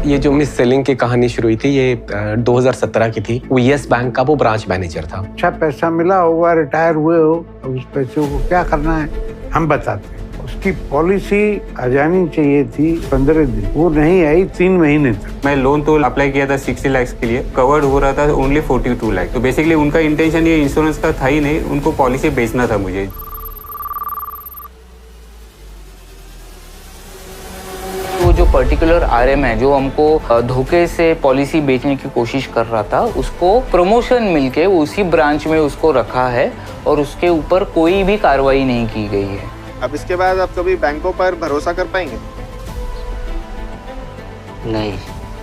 ये जो miss selling की कहानी शुरू हुई थी ये 2017 की थी। वो यस बैंक का वो ब्रांच मैनेजर था। अच्छा पैसा मिला होगा, रिटायर हुए हो, उस पैसे को क्या करना है हम बताते हैं। उसकी पॉलिसी आ जानी चाहिए थी 15 दिन, वो नहीं आई 3 महीने तक। मैं लोन तो अप्लाई किया था 60 लाख के लिए, कवर्ड हो रहा था ओनली 42 लाख। तो बेसिकली उनका इंटेंशन ये इंश्योरेंस का था ही नहीं, उनको पॉलिसी बेचना था मुझे। वो जो पर्टिकुलर आरएम है जो हमको धोखे से पॉलिसी बेचने की कोशिश कर रहा था, उसको प्रमोशन मिलके उसी ब्रांच में उसको रखा है और उसके ऊपर कोई भी कार्रवाई नहीं की गई है। अब इसके बाद आप कभी बैंकों पर भरोसा कर पाएंगे? नहीं।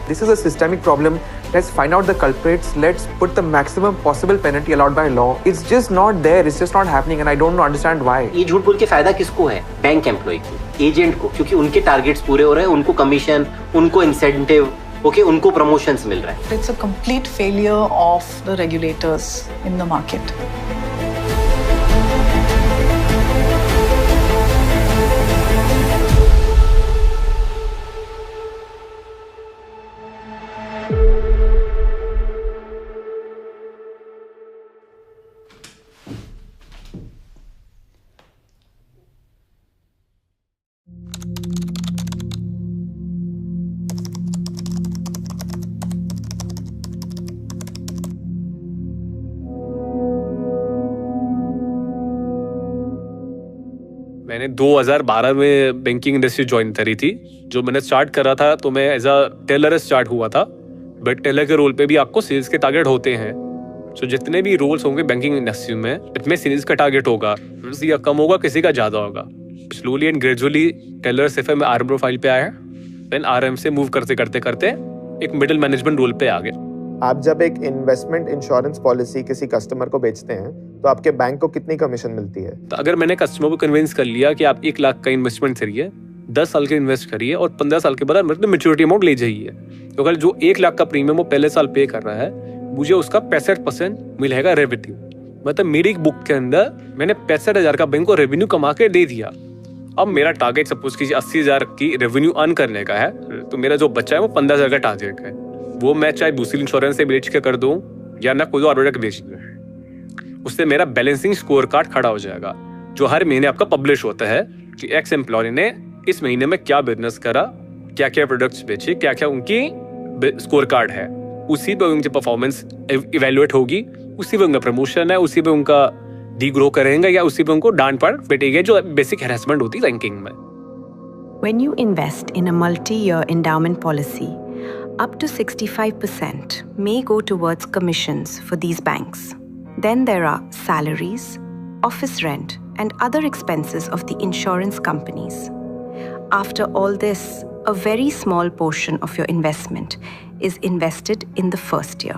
This is a systemic problem. Let's find out the culprits. Let's put the maximum possible penalty allowed by law. It's just not there. It's just not happening, and I don't understand why. ये झूठ बोल के फायदा किसको है? Bank employ को, agent को, क्योंकि उनके टारगेट्स पूरे हो रहे हैं, उनको कमीशन, उनको इंसेंटिव, ओके, उनको प्रमोशंस मिल रहा है। It's a complete failure of the regulators in the market. मैंने 2012 में बैंकिंग इंडस्ट्री ज्वाइन करी थी। जो मैंने स्टार्ट करा था तो मैं एज अ टेलर स्टार्ट हुआ था, बट टेलर के रोल पे भी आपको सेल्स के टारगेट होते हैं। तो जितने भी रोल्स होंगे बैंकिंग इंडस्ट्री में, इसमें सेल्स का टारगेट होगा, किसी का कम होगा, किसी का ज़्यादा होगा। स्लोली एंड ग्रेजुअली टेलर से फिर मैं आरएम प्रोफाइल पे आया, देन आरएम से मूव करते करते करते एक मिडिल मैनेजमेंट रोल पे आ गए। आप जब एक इन्वेस्टमेंट इंश्योरेंस पॉलिसी किसी कस्टमर को बेचते हैं तो आपके बैंक को कितनी कमीशन मिलती है? तो अगर मैंने कस्टमर को कन्विंस कर लिया कि आप 1 लाख का इन्वेस्टमेंट करिए, 10 साल के इन्वेस्ट करिए और 15 साल के बाद मतलब मैच्योरिटी अमाउंट ले जाइए, तो अगर जो 1 लाख का प्रीमियम वो पहले साल पे कर रहा है, मुझे उसका 65% मिलेगा रेवेन्यू। मतलब मेरी बुक के अंदर मैंने 65,000 का बैंक को रेवेन्यू कमा के दे दिया। अब मेरा टारगेट सपोज कीजिए 80,000 की रेवेन्यू अर्न करने का है, तो मेरा जो बच्चा है वो 15,000 का टारगेट है। वो मैं चाहे दूसरी इंश्योरेंस से बेच के कर दूं या ना कोई और प्रोडक्ट बेच दूं, उससे मेरा बैलेंसिंग स्कोर कार्ड खड़ा हो जाएगा, जो हर महीने आपका पब्लिश होता है कि एक्स एम्प्लॉय ने इस महीने में क्या बिजनेस करा, क्या क्या प्रोडक्ट्स बेचे, क्या क्या उनकी स्कोर कार्ड है। उसी पे उनकी परफॉर्मेंस इवेल्युएट होगी, उसी पे उनका प्रमोशन है, उसी पे उनका डी ग्रो करेंगे या उसी पे उनको डांट पड़ पिटेगी, जो बेसिक हैरेसमेंट होती है रैंकिंग में। When you invest in a multi-year endowment policy, up to 65% may go towards commissions for these banks. Then there are salaries, office rent, and other expenses of the insurance companies. After all this, a very small portion of your investment is invested in the first year.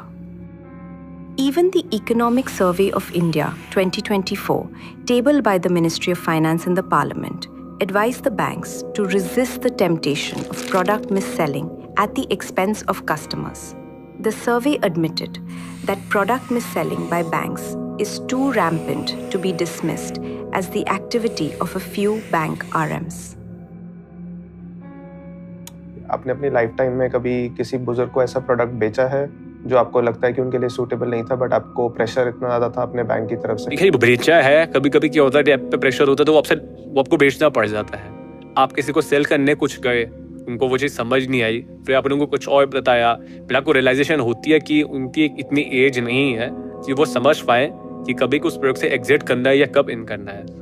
Even the Economic Survey of India 2024, tabled by the Ministry of Finance and the Parliament, advised the banks to resist the temptation of product mis-selling at the expense of customers. The survey admitted that product mis-selling by banks is too rampant to be dismissed as the activity of a few bank RMs. आपने अपनी life time में कभी किसी बुजुर्ग को ऐसा product बेचा है जो आपको लगता है कि उनके लिए सूटेबल नहीं था, बट आपको प्रेशर इतना ज्यादा था अपने बैंक की तरफ से? देखिए बेचा है, कभी कभी क्या होता है ऐप पे प्रेशर होता है तो वो आपको बेचना पड़ जाता है। आप किसी को सेल करने कुछ गए, उनको वो चीज़ समझ नहीं आई, फिर आपने उनको कुछ और बताया, फिर आपको रियलाइजेशन होती है कि उनकी इतनी एज नहीं है कि वो समझ पाए कि कभी उस प्रोडक्ट से एग्जिट करना है या कब इन करना है।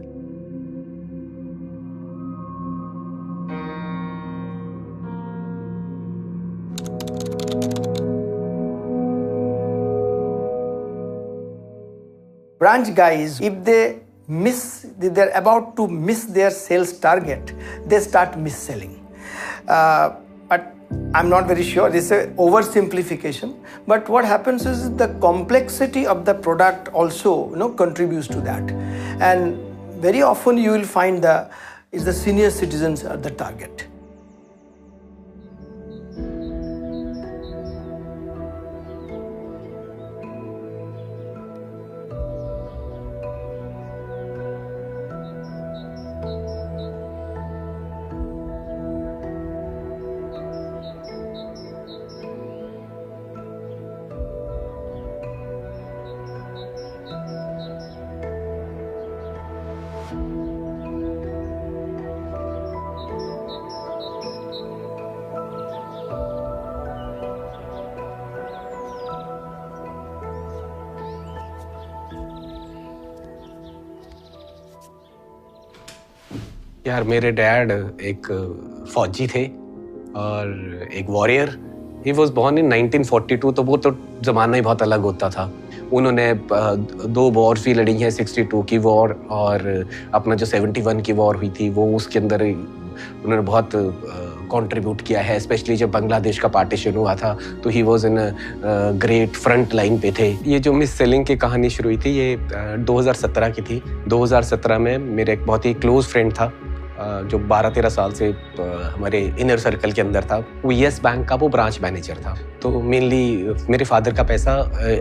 Branch guys, if they're about to miss their sales target, they start mis-selling. But I'm not very sure, this is an oversimplification, but what happens is the complexity of the product also contributes to that, and very often you will find the senior citizens are the target. यार मेरे dad एक फौजी थे और एक warrior. He was born in 1942, तो वो तो ज़माना ही बहुत अलग होता था। उन्होंने 2 वॉर भी लड़ी हैं, 62 की वॉर और अपना जो 71 की वॉर हुई थी वो, उसके अंदर उन्होंने बहुत कंट्रीब्यूट किया है। स्पेशली जब बांग्लादेश का पार्टीशन हुआ था तो he was in great front line पे थे। ये जो मिस सेलिंग की कहानी शुरू हुई थी ये 2017 की थी। 2017 में मेरे एक बहुत ही क्लोज फ्रेंड था जो 12-13 साल से हमारे इनर सर्कल के अंदर था। वो येस बैंक का वो ब्रांच मैनेजर था। तो मेनली मेरे फादर का पैसा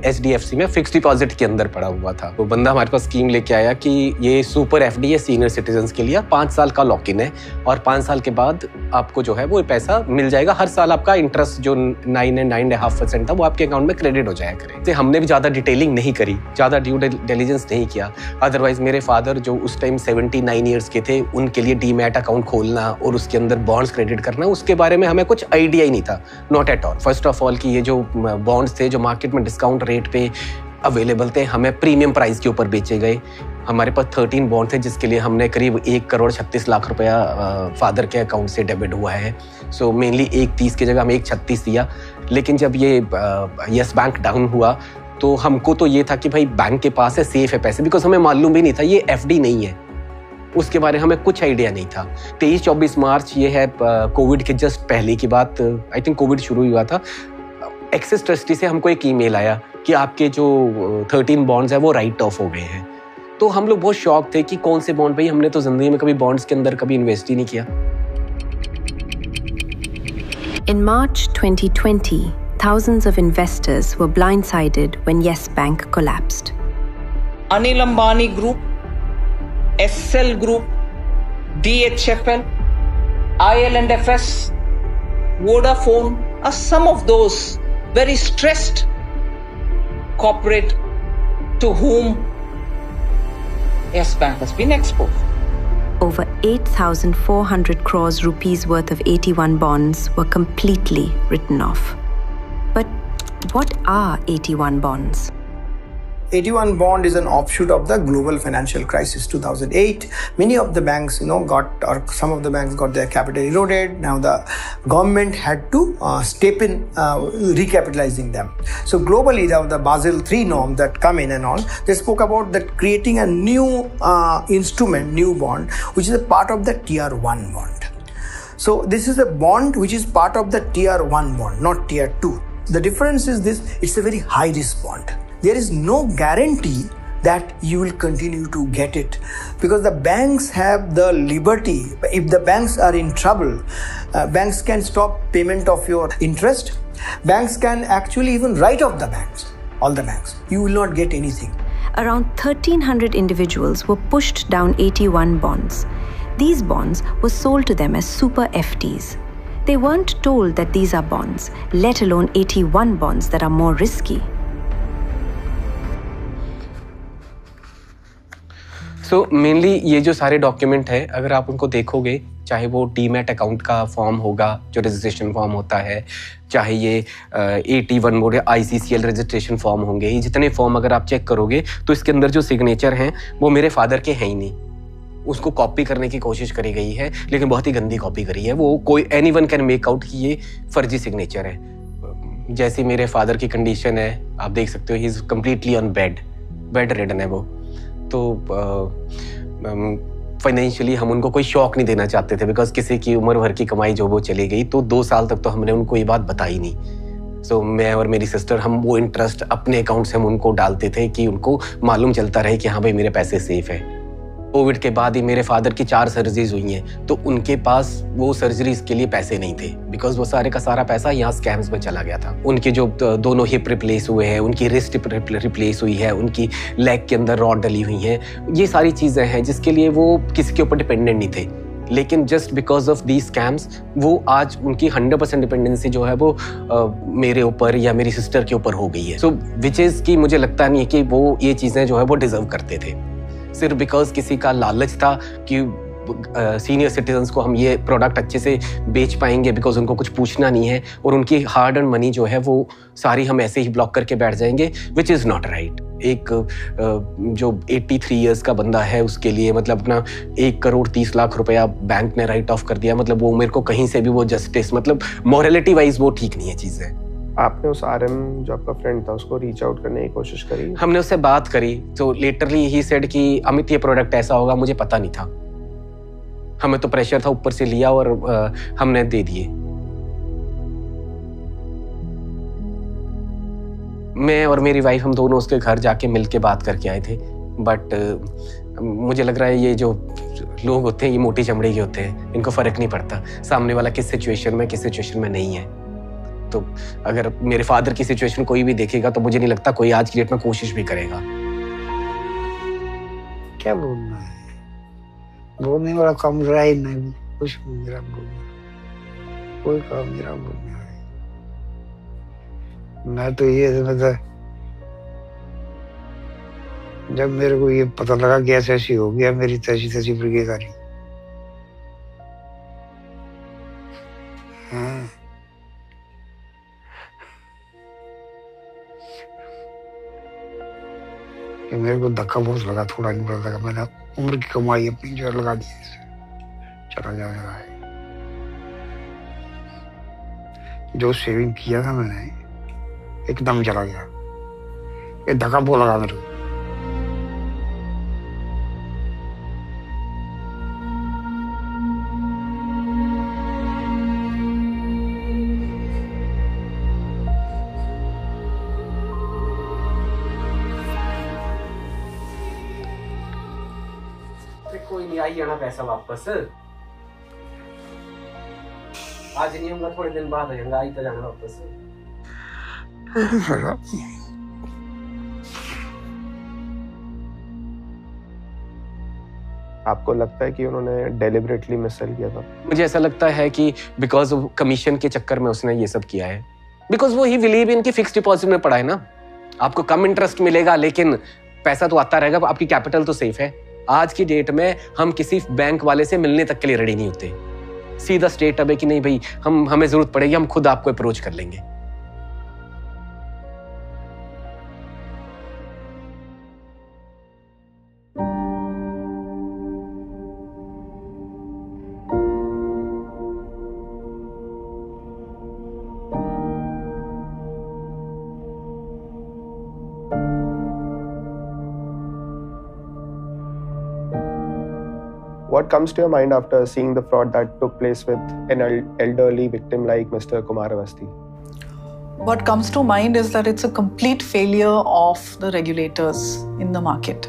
HDFC में फिक्स डिपॉजिट के अंदर पड़ा हुआ था। वो बंदा हमारे पास स्कीम लेके आया कि ये सुपर FD है सीनियर सिटीजन्स के लिए, 5 साल का लॉक इन है और 5 साल के बाद आपको जो है वो पैसा मिल जाएगा। हर साल आपका इंटरेस्ट जो 9.5% था वो आपके अकाउंट में क्रेडिट हो जाया करे। तो हमने भी ज़्यादा डिटेलिंग नहीं करी, ज़्यादा ड्यू डिलिजेंस नहीं किया। अदरवाइज मेरे फादर जो उस टाइम 79 ईयर्स के थे, उनके लिए डीमैट अकाउंट खोलना और उसके अंदर बॉन्ड्स क्रेडिट करना, उसके बारे में हमें कुछ आइडिया ही नहीं था, not at all. First of all कि ये जो बॉन्ड्स थे जो मार्केट में डिस्काउंट रेट पे अवेलेबल थे, हमें प्रीमियम प्राइस के ऊपर बेचे गए। हमारे पास 13 बॉन्ड थे जिसके लिए हमने करीब 1,36,00,000 रुपया फादर के अकाउंट से डेबिट हुआ है। सो मेनली 1,30 की जगह हमें 1,36 दिया। लेकिन जब ये येस बैंक डाउन हुआ तो हमको तो ये था कि भाई बैंक के पास है, सेफ है पैसे, बिकॉज हमें मालूम भी नहीं था ये FD नहीं है, उसके बारे में हमें कुछ आइडिया नहीं था। 23-24 मार्च ये है कोविड के जस्ट पहले की बात, आई थिंक कोविड शुरू हुआ था। एक्सिस ट्रस्टी से हमको एक ईमेल आया कि आपके जो 13 बॉन्ड्स है वो राइट ऑफ हो गए हैं। तो हम लोग बहुत शॉक थे कि कौन से बॉन्ड, भाई हमने तो जिंदगी में कभी बॉन्ड्स के अंदर कभी इन्वेस्ट ही नहीं किया। In March 2020, thousands of investors were blindsided when Yes Bank collapsed. Anil Ambani Group, SL Group, DHFL, IL&FS, Vodafone are some of those very stressed corporate to whom Yes Bank has been exposed. Over 8,400 crores rupees worth of AT1 bonds were completely written off. But what are AT1 bonds? AT1 bond is an offshoot of the global financial crisis 2008. Many of the banks, some of the banks got their capital eroded. Now the government had to step in, recapitalizing them. So globally, the Basel III norm that come in and all, they spoke about that creating a new instrument, new bond, which is a part of the Tier 1 bond. So this is a bond which is part of the Tier 1 bond, not Tier 2. The difference is this: it's a very high risk bond. There is no guarantee that you will continue to get it because the banks have the liberty. If the banks are in trouble, banks can stop payment of your interest. Banks can actually even write off the banks, all the banks. You will not get anything. Around 1,300 individuals were pushed down AT1 bonds. These bonds were sold to them as super FDs. They weren't told that these are bonds, let alone AT1 bonds that are more risky. So mainly ये जो सारे document है, अगर आप उनको देखोगे, चाहे वो डीमैट अकाउंट का फॉर्म होगा जो रजिस्ट्रेशन फॉर्म होता है, चाहे ये AT1 बोर्ड या ICCL रजिस्ट्रेशन फॉर्म होंगे, ये जितने फॉर्म अगर आप चेक करोगे तो इसके अंदर जो सिग्नेचर हैं वो मेरे फादर के हैं ही नहीं। उसको कॉपी करने की कोशिश करी गई है लेकिन बहुत ही गंदी कॉपी करी है। वो कोई एनीवन कैन मेक आउट कि ये फर्जी सिग्नेचर है। जैसे मेरे फादर की कंडीशन है, आप देख सकते हो, he is completely on bed ridden है वो। तो फाइनेंशियली हम उनको कोई शॉक नहीं देना चाहते थे बिकॉज किसी की उम्र भर की कमाई जो वो चली गई, तो 2 साल तक तो हमने उनको ये बात बताई नहीं। सो मैं और मेरी सिस्टर, हम वो इंटरेस्ट अपने अकाउंट से हम उनको डालते थे कि उनको मालूम चलता रहे कि हाँ भाई मेरे पैसे सेफ है। कोविड के बाद ही मेरे फादर की 4 सर्जरीज हुई हैं, तो उनके पास वो सर्जरीज के लिए पैसे नहीं थे बिकॉज वो सारे का सारा पैसा यहाँ स्कैम्स में चला गया था। उनके जो दोनों हिप रिप्लेस हुए हैं, उनकी रिस्ट रिप्लेस हुई है, उनकी लेग के अंदर रॉड डली हुई है, ये सारी चीज़ें हैं जिसके लिए वो किसी के ऊपर डिपेंडेंट नहीं थे। लेकिन just because of the scams वो आज उनकी 100% डिपेंडेंसी जो है वो मेरे ऊपर या मेरी सिस्टर के ऊपर हो गई है। सो विच इज़ कि मुझे लगता नहीं है कि वो ये चीज़ें जो है वो डिजर्व करते थे। सिर्फ बिकॉज किसी का लालच था कि सीनियर सिटीजन्स को हम ये प्रोडक्ट अच्छे से बेच पाएंगे बिकॉज उनको कुछ पूछना नहीं है और उनकी हार्ड अर्न मनी जो है वो सारी हम ऐसे ही ब्लॉक करके बैठ जाएंगे, विच इज़ नॉट राइट। एक जो 83 इयर्स का बंदा है उसके लिए मतलब अपना 1 करोड़ 30 लाख रुपया बैंक ने राइट ऑफ कर दिया, मतलब वो मेरे को कहीं से भी वो जस्टिस मतलब मॉरलिटी वाइज वो ठीक नहीं है चीजें। आपने उस आरएम जो आपका फ्रेंड था उसको रीच आउट करने की कोशिश करी? हमने उससे बात करी तो लेटरली ही सेड कि अमित ये प्रोडक्ट ऐसा होगा, मुझे पता नहीं था, हमें तो प्रेशर था ऊपर से लिया और हमने दे दिए। मैं और मेरी वाइफ हम दोनों उसके घर जाके मिल के बात करके आए थे, बट मुझे लग रहा है ये जो लोग होते हैं ये मोटी चमड़ी के होते हैं, इनको फर्क नहीं पड़ता सामने वाला किस सिचुएशन में किस सिचुएशन में नहीं है। तो अगर मेरे फादर की सिचुएशन कोई भी देखेगा तो मुझे नहीं लगता कोई आज की डेट में कोशिश भी करेगा। क्या बोलना है, बोलने वाला काम रहा ही नहीं, कुछ मेरा बोलना, कोई काम मेरा बोलना है। मैं तो ये समझता जब मेरे को ये पता लगा कि ऐसी हो गया, मेरी तैसी ब्रिगेड रही। हाँ कि मेरे को धक्का बहुत लगा, थोड़ा नहीं पड़ा लगा। मैंने उम्र की कमाई अपनी जो लगा दी, चला जाने रहा है। जो सेविंग किया था मैंने एकदम चला गया, ये धक्का बहुत लगा मेरे को। कोई नहीं, आई जाना पैसा वापस, आज नहीं होगा थोड़े दिन बाद हो जाएगा, आई तो जाना वापस। आपको लगता है कि उन्होंने डेलिबरेटली मिससेल किया था? मुझे ऐसा लगता है कि बिकॉज कमीशन के चक्कर में उसने ये सब किया है, बिकॉज वो ही बिलीव इन की फिक्स डिपॉजिट में पड़ा है ना। आपको कम इंटरेस्ट मिलेगा लेकिन पैसा तो आता रहेगा, आपकी कैपिटल तो सेफ है। आज की डेट में हम किसी बैंक वाले से मिलने तक के लिए रेडी नहीं होते, सीधा स्ट्रेट अब है कि नहीं भाई हमें जरूरत पड़ेगी हम खुद आपको अप्रोच कर लेंगे। What comes to your mind after seeing the fraud that took place with an elderly victim like Mr. Kumar Awasthi? What comes to mind is that it's a complete failure of the regulators in the market.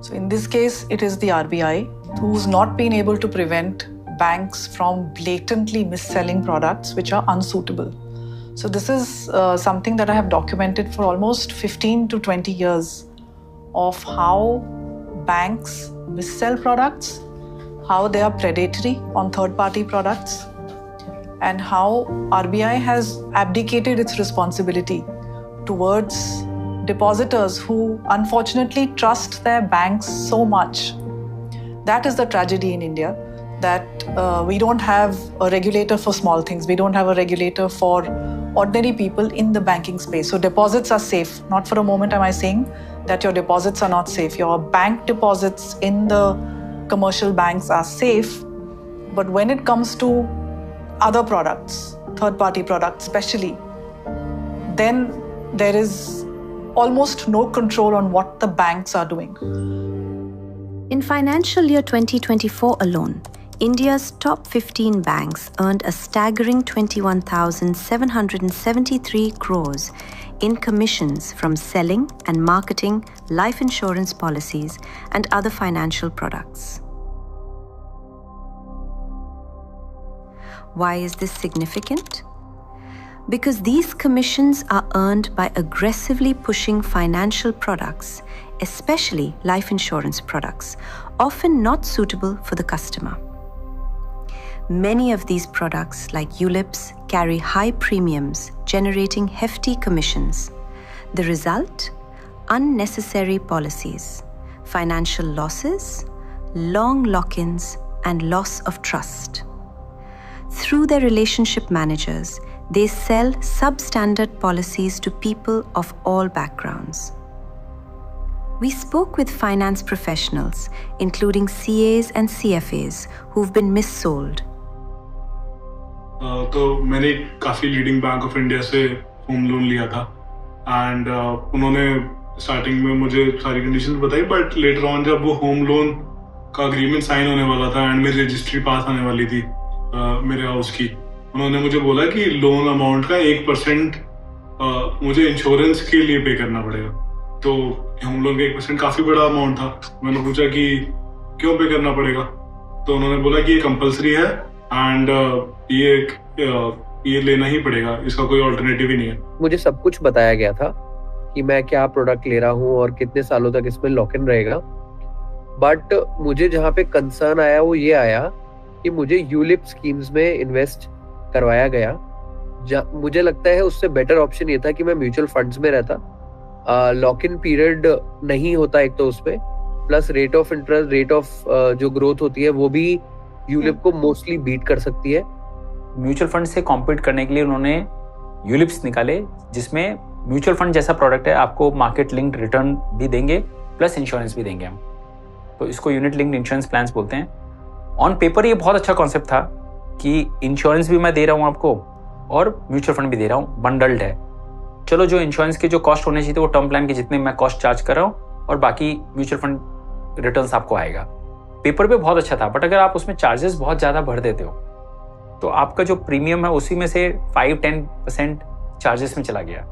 So in this case, it is the RBI who's not been able to prevent banks from blatantly mis-selling products which are unsuitable. So this is something that I have documented for almost 15 to 20 years of how banks mis-sell products, how they are predatory on third-party products, and how RBI has abdicated its responsibility towards depositors who unfortunately trust their banks so much. That is the tragedy in India, that we don't have a regulator for small things. We don't have a regulator for ordinary people in the banking space. So deposits are safe. Not for a moment am I saying that your deposits are not safe. Your bank deposits in the commercial banks are safe, but when it comes to other products, third-party products especially, then there is almost no control on what the banks are doing. In financial year 2024 alone, India's top 15 banks earned a staggering 21,773 crores in commissions from selling and marketing life insurance policies and other financial products. Why is this significant? Because these commissions are earned by aggressively pushing financial products, especially life insurance products, often not suitable for the customer. Many of these products, like ULIPs, carry high premiums, generating hefty commissions. The result? Unnecessary policies, financial losses, long lock-ins, and loss of trust. Through their relationship managers, they sell substandard policies to people of all backgrounds. We spoke with finance professionals, including CAs and CFAs, who've been missold. तो मैंने काफ़ी leading bank of India से home loan लिया था and उन्होंने starting में मुझे सारी कंडीशंस बताई, बट लेटर ऑन जब वो होम लोन का अग्रीमेंट साइन होने वाला था एंड मेरी रजिस्ट्री पास आने वाली थी मेरे हाउस की, उन्होंने मुझे बोला कि लोन अमाउंट का 1% मुझे इंश्योरेंस के लिए पे करना पड़ेगा। तो होम लोन का 1% काफ़ी बड़ा अमाउंट था। मैंने पूछा कि क्यों पे करना पड़ेगा, तो उन्होंने बोला कि ये कंपलसरी है एंड ये लेना ही पड़ेगा, इसका कोई ऑल्टरनेटिव ही नहीं है। मुझे सब कुछ बताया गया था कि मैं क्या प्रोडक्ट ले रहा हूँ और कितने सालों तक इसमें लॉक इन रहेगा, बट मुझे जहाँ पे कंसर्न आया वो ये आया कि मुझे यूलिप स्कीम्स में इन्वेस्ट करवाया गया। मुझे लगता है उससे बेटर ऑप्शन ये था कि मैं म्यूचुअल फंड्स में रहता। लॉक इन पीरियड नहीं होता एक तो उसमें, plus rate of interest, rate of जो ग्रोथ होती है वो भी यूलिप को मोस्टली बीट कर सकती है। म्यूचुअल फंड से कॉम्पीट करने के लिए उन्होंने यूलिप्स निकाले, जिसमें म्यूचुअल फंड जैसा प्रोडक्ट है, आपको मार्केट लिंक्ड रिटर्न भी देंगे प्लस इंश्योरेंस भी देंगे हम। तो इसको यूनिट लिंक्ड इंश्योरेंस प्लान्स बोलते हैं। ऑन पेपर ये बहुत अच्छा कॉन्सेप्ट था कि इंश्योरेंस भी मैं दे रहा हूँ आपको और म्यूचुअल फंड भी दे रहा हूँ, बंडल्ड है। चलो जो इंश्योरेंस के जो कॉस्ट होने चाहिए थे वो टर्म प्लान के जितने मैं कॉस्ट चार्ज कर रहा हूँ और बाकी म्यूचुअल फंड रिटर्न्स आपको आएगा। पेपर पे बहुत अच्छा था, बट अगर आप उसमें चार्जेस बहुत ज़्यादा भर देते हो तो आपका जो प्रीमियम है उसी में से 5-10% चार्जेस में चला गया।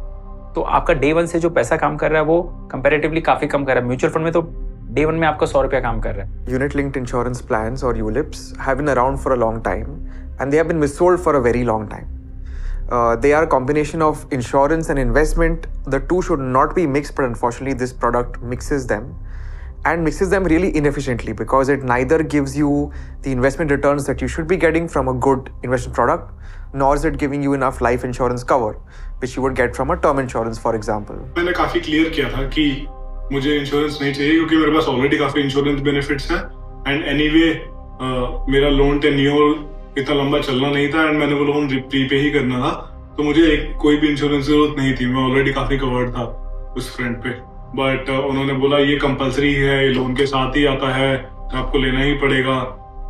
तो आपका डे वन से जो पैसा काम कर रहा है वो कंपैरेटिवली काफ़ी कम कर रहा है। म्यूचुअल फंड में तो डे वन में आपका 100 रुपया काम कर रहा है। यूनिट लिंक्ड इंश्योरेंस प्लान्स और ULIPs have been around for a long time and they have been missold for a very long time. They are a combination of insurance and investment. The two should not be mixed, but unfortunately this product mixes them and mixes them really inefficiently because it neither gives you the investment returns that you should be getting from a good investment product, nor is it giving you enough life insurance cover which you would get from a term insurance, for example. मैंने काफी clear किया था कि मुझे insurance नहीं चाहिए क्योंकि मेरे पास ऑलरेडी काफी इंश्योरेंस बेनिफिट्स हैं एंड एनीवे मेरा लोन टेन्योर इतना लंबा चलना नहीं था एंड मैंने वो लोन प्रीपे ही करना था, तो मुझे कोई भी इंश्योरेंस की जरूरत नहीं थी। मैं ऑलरेडी काफी कवर्ड था उस फ्रंट पे, बट उन्होंने बोला ये कंपलसरी है, ये लोन के साथ ही आता है, आपको लेना ही पड़ेगा,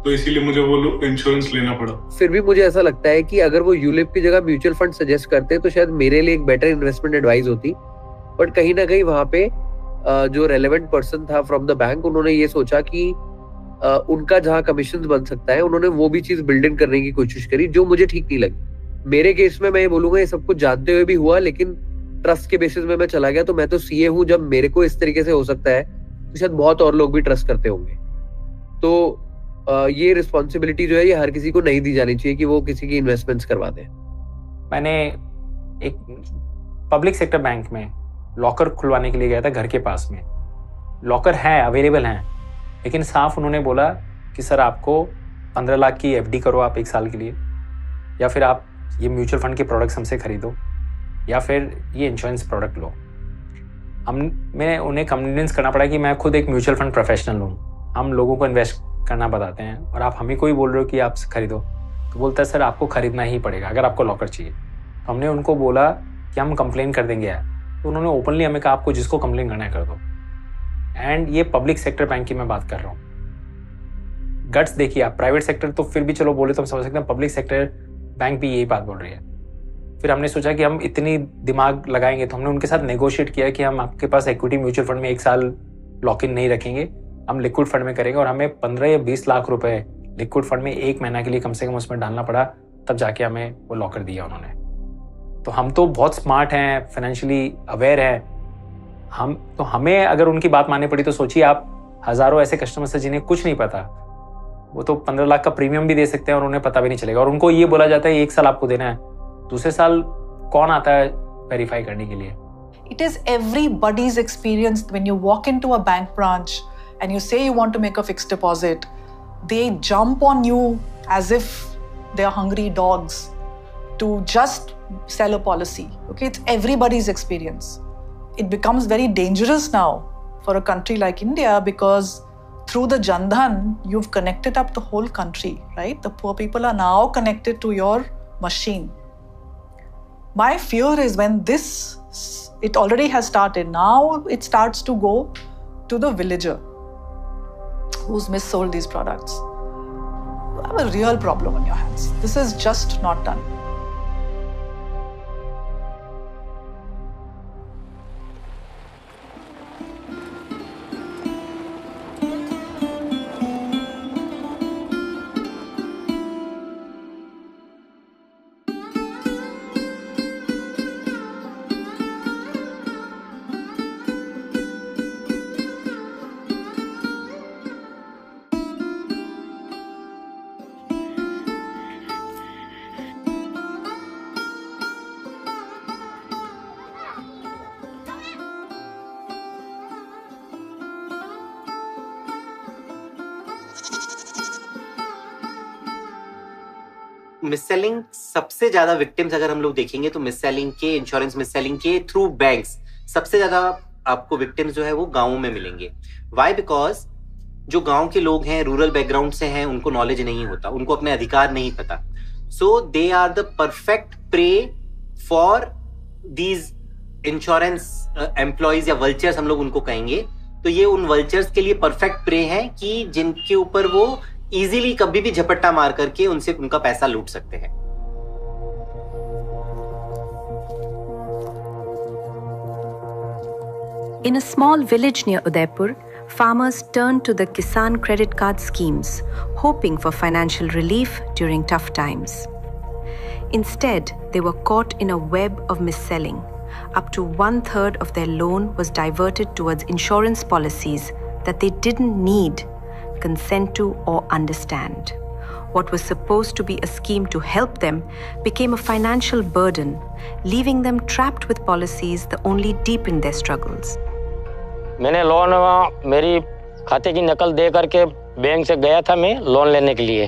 तो इसीलिए मुझे वो इंश्योरेंस लेना पड़ा। फिर भी मुझे ऐसा लगता है कि अगर वो यूलिप की जगह म्यूचुअल फंड सजेस्ट करते तो शायद मेरे लिए एक बेटर इन्वेस्टमेंट एडवाइस होती, बट कहीं ना कहीं वहां पे जो रेलेवेंट पर्सन था फ्रॉम द बैंक, उन्होंने ये सोचा कि उनका जहाँ कमीशन बन सकता है उन्होंने वो भी चीज बिल्ड इन करने की कोशिश करी, जो मुझे ठीक नहीं लगी। मेरे केस में मैं ये बोलूंगा ये सब कुछ जानते हुए भी हुआ, लेकिन ट्रस्ट के बेसिस में मैं चला गया। तो मैं तो सीए हूँ, जब मेरे को इस तरीके से हो सकता है तो शायद बहुत और लोग भी ट्रस्ट करते होंगे। तो ये रिस्पॉन्सिबिलिटी जो है ये हर किसी को नहीं दी जानी चाहिए कि वो किसी की इन्वेस्टमेंट्स करवा दे। मैंने एक पब्लिक सेक्टर बैंक में लॉकर खुलवाने के लिए गया था, घर के पास में लॉकर है, अवेलेबल हैं, लेकिन साफ उन्होंने बोला कि सर आपको 15 लाख की एफडी करो आप 1 साल के लिए, या फिर आप ये म्यूचुअल फंड के प्रोडक्ट्स हमसे खरीदो, या फिर ये इंश्योरेंस प्रोडक्ट लो। मैं उन्हें कन्विंस करना पड़ा कि मैं खुद एक म्यूचुअल फंड प्रोफेशनल हूँ, हम लोगों को इन्वेस्ट करना बताते हैं और आप हमें कोई बोल रहे हो कि आप खरीदो। तो बोलता है सर आपको खरीदना ही पड़ेगा अगर आपको लॉकर चाहिए। तो हमने उनको बोला कि हम कंप्लेन कर देंगे यार, तो उन्होंने ओपनली हमें कहा आपको जिसको कंप्लेन करना है कर दो। एंड ये पब्लिक सेक्टर बैंक की मैं बात कर रहा हूँ। गट्स देखिए आप, प्राइवेट सेक्टर तो फिर भी चलो बोले तो हम समझ सकते हैं, पब्लिक सेक्टर बैंक भी यही बात बोल रही है। फिर हमने सोचा कि हम इतनी दिमाग लगाएंगे, तो हमने उनके साथ नेगोशिएट किया कि हम आपके पास इक्विटी म्यूचुअल फंड में 1 साल लॉक इन नहीं रखेंगे, हम लिक्विड फंड में करेंगे। और हमें 15 या 20 लाख रुपए लिक्विड फंड में 1 महीना के लिए कम से कम उसमें डालना पड़ा, तब जाके हमें वो लॉकर दिया उन्होंने। तो हम तो बहुत स्मार्ट हैं, फाइनेंशियली अवेयर हैं हम, तो हमें अगर उनकी बात माननी पड़ी तो सोचिए आप हज़ारों ऐसे कस्टमर्स हैं जिन्हें कुछ नहीं पता, वो तो 15 लाख का प्रीमियम भी दे सकते हैं और उन्हें पता भी नहीं चलेगा। और उनको ये बोला जाता है 1 साल आपको देना है, दूसरे साल कौन आता है वेरीफाई करने के लिए? It is everybody's experience when you walk into a bank branch and you say you want to make a fixed deposit, they jump on you as if they are hungry dogs to just sell a policy. Okay, it's everybody's experience. It becomes very dangerous now for a country like India because through the Jan Dhan, you've connected up the whole country, right? The poor people are now connected to your machine. My fear is when it already has started, now it starts to go to the villager who's missold these products, you have a real problem on your hands. This is just not done. Miss selling सबसे ज्यादा victims अगर हम लोग देखेंगे तो miss selling के, insurance miss selling के through banks सबसे ज्यादा आपको विक्टिम्स जो है वो गांवों में मिलेंगे. व्हाई? बिकॉज जो गांव के लोग हैं, रूरल बैकग्राउंड से हैं, उनको नॉलेज नहीं होता, उनको अपने अधिकार नहीं पता. So they are the perfect prey for these insurance employees या वल्चर्स हम लोग उनको कहेंगे. तो ये उन वल्चर्स के लिए परफेक्ट प्रे है कि जिनके ऊपर वो इजीली कभी भी झपट्टा मार करके उनसे उनका पैसा लूट सकते हैं. In a small village near Udaipur, farmers turned to the Kisan credit card schemes, hoping for financial relief during tough times. Instead, they were caught in a web of mis-selling. Up to 1/3 of their loan was diverted towards insurance policies that they didn't need, consent to, or understand. What was supposed to be a scheme to help them became a financial burden, leaving them trapped with policies that only deepened their struggles. मैंने loan मेरी खाते की नकल दे करके bank से गया था मैं लोन लेने के लिए.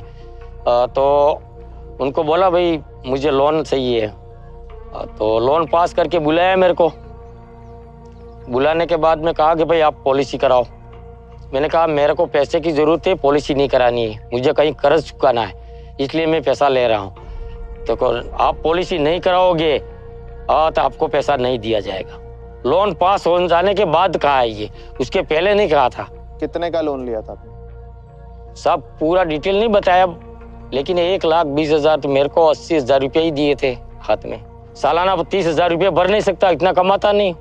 तो उनको बोला भाई मुझे लोन चाहिए है. तो लोन पास करके बुलाया मेरे को. बुलाने के बाद में कहा कि भाई आप पॉलिसी कराओ. मैंने कहा मेरे को पैसे की ज़रूरत है, पॉलिसी नहीं करानी है, मुझे कहीं कर्ज चुकाना है, इसलिए मैं पैसा ले रहा हूँ. तो आप पॉलिसी नहीं कराओगे तो आपको पैसा नहीं दिया जाएगा. लोन पास हो जाने के बाद कहा है ये, उसके पहले नहीं कहा था. कितने का लोन लिया था आपने? सब पूरा डिटेल नहीं बताया, लेकिन 1,20,000 तो मेरे को 80,000 रुपये ही दिए थे हाथ में. सालाना 30,000 रुपये भर नहीं सकता, इतना कमाता नहीं.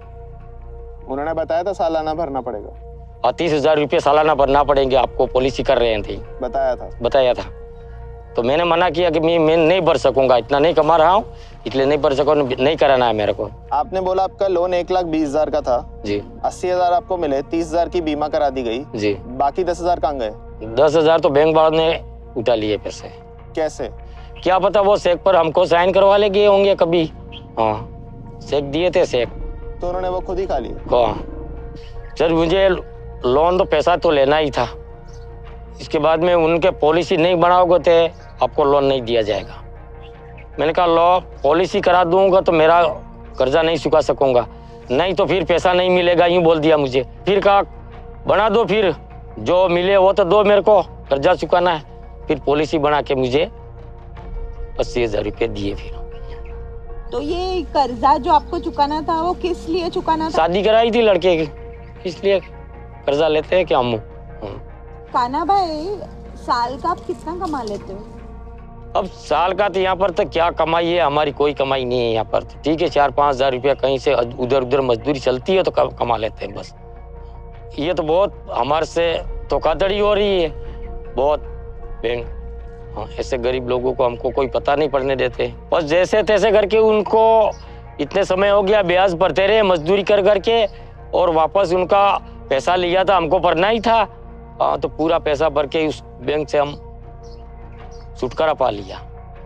उन्होंने बताया था सालाना भरना पड़ेगा. 30,000 रुपये सालाना भरना पड़ेंगे आपको, पॉलिसी कर रहे थे. बताया था. तो मैंने मना किया कि मैं नहीं भर सकूंगा, इतना नहीं कमा रहा हूँ, इसलिए नहीं भर सकूँ, नहीं कराना है मेरे को. आपने बोला आपका लोन 1,20,000 का था जी. 80,000 आपको मिले, 30,000 की बीमा करा दी गई जी. बाकी 10,000 कहाँ गए? 10,000 तो बैंक वालों ने उठा लिए पैसे. कैसे? क्या पता, वो चेक पर हमको साइन करवा ले गए होंगे कभी. हाँ, चेक दिए थे चेक, तो उन्होंने वो खुद ही खा लिए. हाँ सर, मुझे लोन तो पैसा तो लेना ही था. इसके बाद में उनके पॉलिसी नहीं बनाओगे तो आपको लोन नहीं दिया जाएगा. मैंने कहा लो पॉलिसी करा दूंगा तो मेरा कर्जा नहीं चुका सकूंगा, नहीं तो फिर पैसा नहीं मिलेगा, यूं बोल दिया मुझे. फिर कहा बना दो, फिर जो मिले वो तो दो, मेरे को कर्जा चुकाना है. फिर पॉलिसी बना के मुझे 80,000 रुपये दिए. फिर तो ये कर्जा जो आपको चुकाना था वो किस लिए चुकाना था? शादी कराई थी लड़के की, इसलिए कर्जा लेते हैं क्या हम. कान्हा भाई, साल का आप कितना कमा लेते हो? अब साल का तो यहाँ पर तो क्या कमाई है, हमारी कोई कमाई नहीं है यहाँ पर. ठीक है, 4-5 हजार रुपया कहीं से उधर उधर मजदूरी चलती है तो कमा लेते हैं बस. ये तो बहुत हमारे से धोखाधड़ी हो रही है बहुत बैंक. हाँ, ऐसे गरीब लोगों को हमको कोई पता नहीं पड़ने देते. बस जैसे तैसे करके उनको इतने समय हो गया ब्याज भरते रहे मजदूरी कर करके, और वापस उनका पैसा लिया था, हमको भरना ही था. तो पूरा पैसा भर के उस बैंक से हम छुटकारा पा लिया,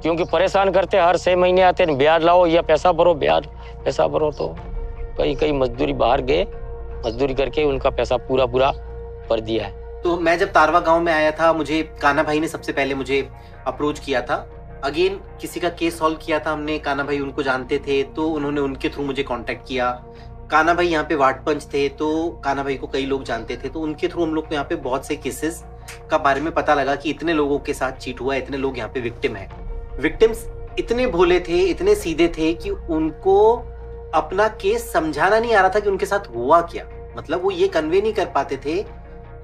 क्योंकि परेशान करते हर 6 महीने आते हैं, ब्याज लाओ या पैसा भरो, ब्याज पैसा भरो. तो कहीं मजदूरी बाहर गए, मजदूरी करके उनका पैसा पूरा भर दिया है. तो मैं जब तारवा गांव में आया था, मुझे कान्हा भाई ने सबसे पहले मुझे अप्रोच किया था. अगेन किसी का केस सॉल्व किया था हमने. कान्हा भाई उनको जानते थे तो उन्होंने उनके थ्रू मुझे कांटेक्ट किया. कान्हा भाई यहाँ पे वार्ड पंच थे तो कान्हा भाई को कई लोग जानते थे, तो उनके थ्रू हम लोग को यहाँ पे बहुत से केसेस का बारे में पता लगा कि इतने लोगों के साथ चीट हुआ, इतने लोग यहाँ पे विक्टिम है. विक्टिम्स इतने भोले थे, इतने सीधे थे कि उनको अपना केस समझाना नहीं आ रहा था कि उनके साथ हुआ क्या. मतलब वो ये कन्वे नहीं कर पाते थे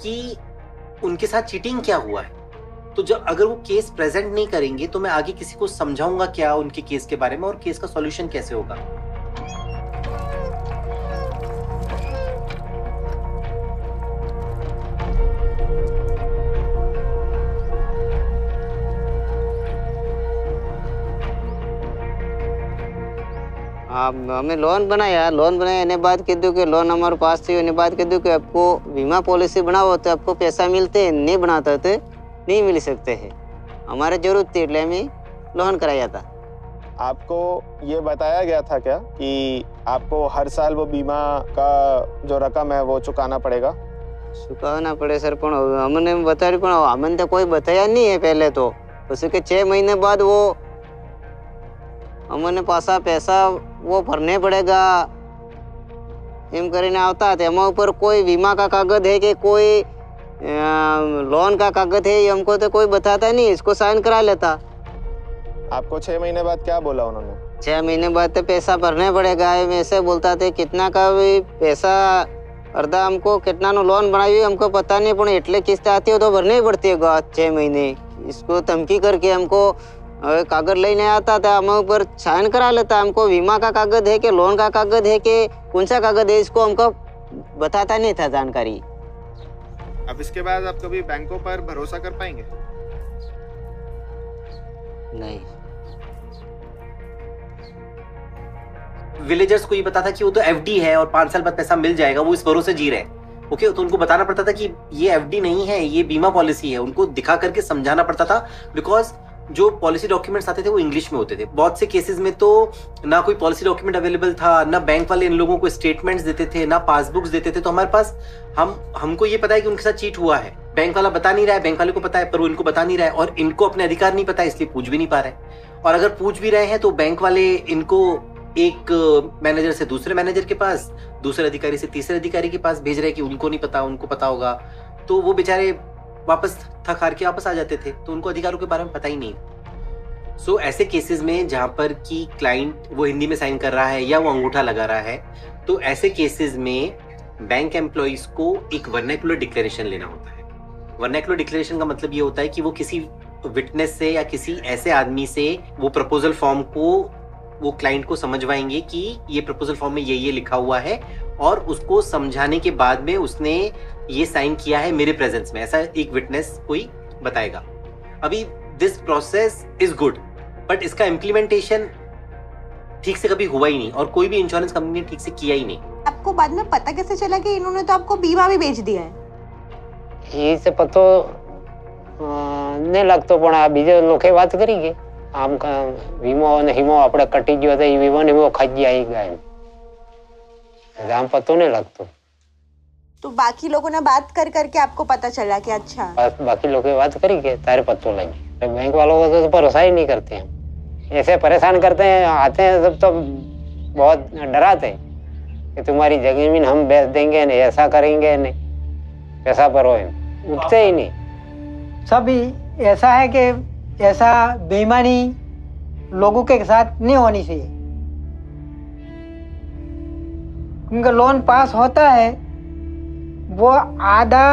कि उनके साथ चीटिंग क्या हुआ है। तो जब अगर वो केस प्रेजेंट नहीं करेंगे तो मैं आगे किसी को समझाऊंगा क्या उनके केस के बारे में और केस का सॉल्यूशन कैसे होगा। અમે લોન બનાયા એને બાદ કીધું કે લોન અમારું પાસ થયું એની બાદ કીધું કે आपको बीमा पॉलिसी बनाओ तो आपको पैसा मिलते हैं, नहीं बनाता तो नहीं मिल सकते हैं। हमारे जरूरत थी એટલે અમે लोन कराया था। आपको ये बताया गया था क्या कि आपको हर साल वो बीमा का जो रकम है वो चुकाना पड़ेगा? चुकाना पड़े सर, पण हमने बताया पण हमने तो कोई बताया नहीं है पहले तो। उसके 6 महीने बाद वो हमने पासा पैसा वो भरने पड़ेगा एम કરીને આવતા હતા। એમાં ઉપર કોઈ વીમા का कागज है कि कोई लोन का कागज है, हमको तो कोई बताता नहीं, इसको साइन करा लेता। आपको 6 महीने बाद क्या बोला उन्होंने? 6 महीने बाद तो पैसा भरने पड़ेगा, ऐसे बोलता थे। कितना का भी पैसा अर्धा हमको कितना नो लोन बनाई हुई हमको पता नहीं, पर एटले किस्त आती हो तो भरनी ही पड़ती है 6 महीने। इसको धमकी करके हमको कागज लेने आता था, हम ऊपर साइन करा लेता। हमको बीमा का कागज है कि लोन का कागज है कि कौन सा कागज है, इसको हमको बताता नहीं था जानकारी। अब इसके बाद आप कभी बैंकों पर भरोसा कर पाएंगे? नहीं। विलेजर्स को ये पता था कि वो तो एफडी है और 5 साल बाद पैसा मिल जाएगा, वो इस भरोसे जी रहे हैं। ओके, तो उनको बताना पड़ता था कि ये एफडी नहीं है, ये बीमा पॉलिसी है। उनको दिखा करके समझाना पड़ता था, बिकॉज जो पॉलिसी डॉक्यूमेंट्स आते थे वो इंग्लिश में होते थे। बहुत से केसेस में तो ना कोई पॉलिसी डॉक्यूमेंट अवेलेबल था, ना बैंक वाले इन लोगों को स्टेटमेंट्स देते थे, ना पासबुक्स देते थे। तो हमारे पास हमको ये पता है कि उनके साथ चीट हुआ है, बैंक वाला बता नहीं रहा है, बैंक वाले को पता है पर वो इनको बता नहीं रहा है, और इनको अपने अधिकार नहीं पता है इसलिए पूछ भी नहीं पा रहे। और अगर पूछ भी रहे हैं तो बैंक वाले इनको एक मैनेजर से दूसरे मैनेजर के पास, दूसरे अधिकारी से तीसरे अधिकारी के पास भेज रहे हैं कि उनको नहीं पता, उनको पता होगा। तो वो बेचारे वापस थक हार के वापस आ जाते थे, तो उनको अधिकारों के बारे में पता ही नहीं। सो ऐसे केसेस में जहां पर कि क्लाइंट वो हिंदी में साइन कर रहा है या वो अंगूठा लगा रहा है, तो ऐसे केसेस में बैंक एम्प्लॉइज को एक वर्नैक्युलर डिक्लेरेशन लेना होता है। वर्नैक्युलर डिक्लेरेशन का मतलब ये होता है कि वो किसी विटनेस से या किसी ऐसे आदमी से वो प्रपोजल फॉर्म को वो क्लाइंट को समझवाएंगे कि ये प्रपोजल फॉर्म में ये लिखा हुआ है, और उसको समझाने के बाद में उसने ये साइन किया है मेरे प्रेजेंस में, ऐसा एक विटनेस कोई बताएगा। अभी this process is good, but इसका इम्प्लीमेंटेशन ठीक से कभी हुआ ही नहीं, और कोई भी इंश्योरेंस कंपनी ने ठीक से किया ही नहीं। आपको बाद में पता कैसे चला कि इन्होंने तो आपको बीमा भी बेच दिया है? ये से पतो नहीं लगतो, पण आ बीजे लोके बात करी के आम का वीमो ने हिमो आपड़े कटी गयो तो वीमो ने वो खाई आई गए, आम पतो नहीं लगतो। तो बाकी लोगों ने बात कर करके आपको पता चला कि अच्छा, बाकी लोग बात करी के तारे पतो लगी। बैंक वालों को तो भरोसा ही नहीं करते हैं, ऐसे परेशान करते हैं, आते हैं सब तो बहुत डराते हैं कि तुम्हारी जमीन हम बेच देंगे, नहीं ऐसा करेंगे, नहीं पैसा भरो, उठते ही नहीं। सब ऐसा है कि ऐसा बेईमानी लोगों के साथ नहीं होनी चाहिए। उनका लोन पास होता है, वो आधा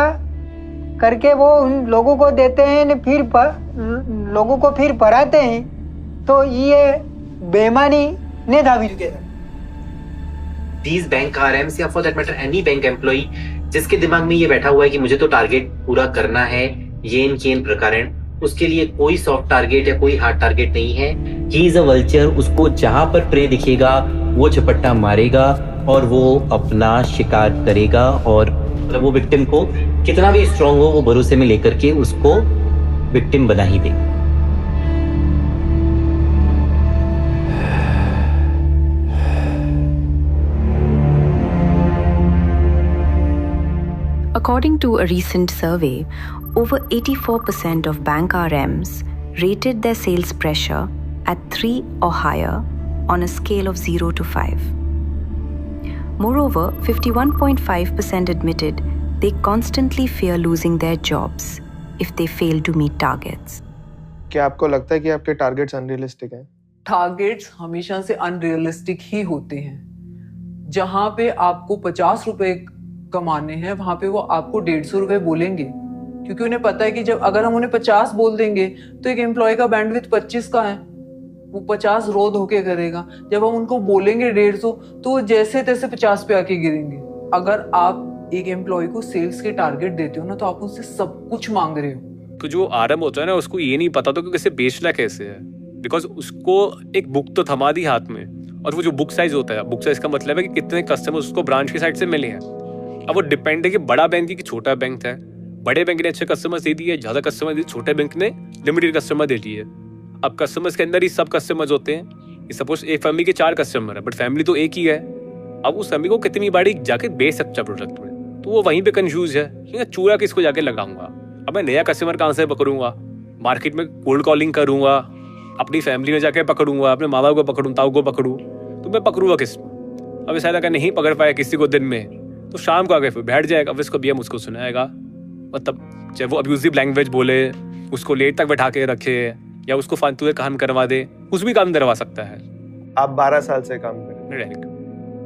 करके वो उन लोगों को देते हैं, फिर लोगों को फिर भराते हैं, तो ये बेईमानी नहीं दावी के। These bank RMs या for that matter any bank employee जिसके दिमाग में ये बैठा हुआ है कि मुझे तो टारगेट पूरा करना है ये इन प्रकार, उसके लिए कोई सॉफ्ट टारगेट या कोई हार्ड टारगेट नहीं है। ही इज अ वल्चर, उसको जहां पर प्रे दिखेगा वो झपट्टा मारेगा और वो अपना शिकार करेगा, और मतलब वो विक्टिम को कितना भी स्ट्रांग हो वो भरोसे में लेकर के उसको विक्टिम बना ही देगा। According to a recent survey, over 84% of bank RMs rated their sales pressure at 3 or higher on a scale of 0 to 5. Moreover, 51.5% admitted they constantly fear losing their jobs if they fail to meet targets. क्या आपको लगता है कि आपके targets unrealistic हैं? Targets हमेशा से unrealistic ही होते हैं। जहां पे आपको 50 रुपए कमाने हैं वहां पे वो आपको 150 रुपए बोलेंगे, क्योंकि उन्हें पता है कि जब अगर हम उन्हें 50 बोल देंगे तो एक एम्प्लॉय का बैंडविड्थ 25 का है, वो 50 रो धोके करेगा। जब हम उनको बोलेंगे 150 तो वो जैसे तैसे 50 पे आके गिरेंगे। अगर आप एक एम्प्लॉय को सेल्स के टारगेट देते हो ना, तो आप उससे सब कुछ मांग रहे हो। तो जो आरएम होता है ना, उसको ये नहीं पता तो कि कैसे बेचना कैसे है, बिकॉज उसको एक बुक तो थमा दी हाथ में, और वो जो बुक साइज होता है, बुक साइज का मतलब है कि कितने कस्टमर्स उसको ब्रांच की साइड से मिले हैं। अब वो डिपेंड है कि बड़ा बैंक है कि छोटा बैंक है। बड़े बैंक ने अच्छे कस्टमर दे दिए, ज्यादा कस्टमर दिए, छोटे बैंक ने लिमिटेड कस्टमर दे दिए। अब कस्टमर्स के अंदर ही सब कस्टमर्स होते हैं। सपोज एक फैमिली के 4 कस्टमर है, बट फैमिली तो एक ही है। अब उस फैमिली को कितनी बारी जाके बेच सकता प्रोडक्ट में, तो वो वहीं पे कंफ्यूज है कि चूड़ा किसको जाके लगाऊंगा। अब मैं नया कस्टमर कहाँ से पकड़ूंगा, मार्केट में कोल्ड कॉलिंग करूंगा, अपनी फैमिली में जाके पकड़ूंगा, अपने माँ बाप को पकड़ूँ, ताऊ को पकड़ूँ, तो मैं पकड़ूंगा किस में। अब ऐसा अगर नहीं पकड़ पाया किसी को दिन में, तो शाम को आके फिर बैठ जाएगा, अब इसको भी हम उसको सुनाएगा। मतलब चाहे वो अब्यूजिव लैंग्वेज बोले, उसको लेट तक बैठा के रखे, या उसको फालतू काम करवा दे, कुछ भी काम करवा सकता है। आप 12 साल से काम कर रहे हैं,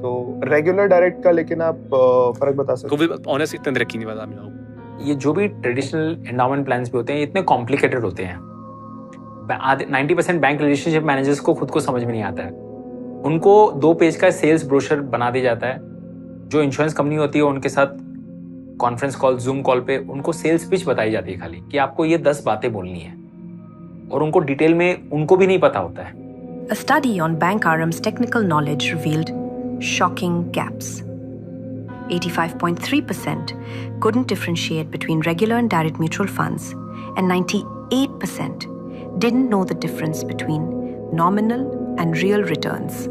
तो रेगुलर डायरेक्ट का लेकिन आप फर्क बता सकते हैं? ऑनेस्ट इतना तरक्की नहीं बता मैं। ये जो भी ट्रेडिशनल एंडाउमेंट प्लान्स भी होते हैं, इतने कॉम्प्लिकेटेड होते हैं। 90% बैंक रिलेशनशिप मैनेजर्स को खुद को समझ में नहीं आता है। उनको 2 पेज का सेल्स ब्रोशर बना दिया जाता है। जो इंश्योरेंस कंपनी होती है उनके साथ कॉन्फ्रेंस कॉल, जूम कॉल पे उनको सेल्स पिच बताई जाती है खाली, कि आपको ये 10 बातें बोलनी है, और उनको डिटेल में उनको भी नहीं पता होता है। A study on Bank RM's technical knowledge revealed shocking gaps. 85.3% couldn't differentiate between regular and direct mutual funds, and 98% didn't know the difference between nominal and real returns.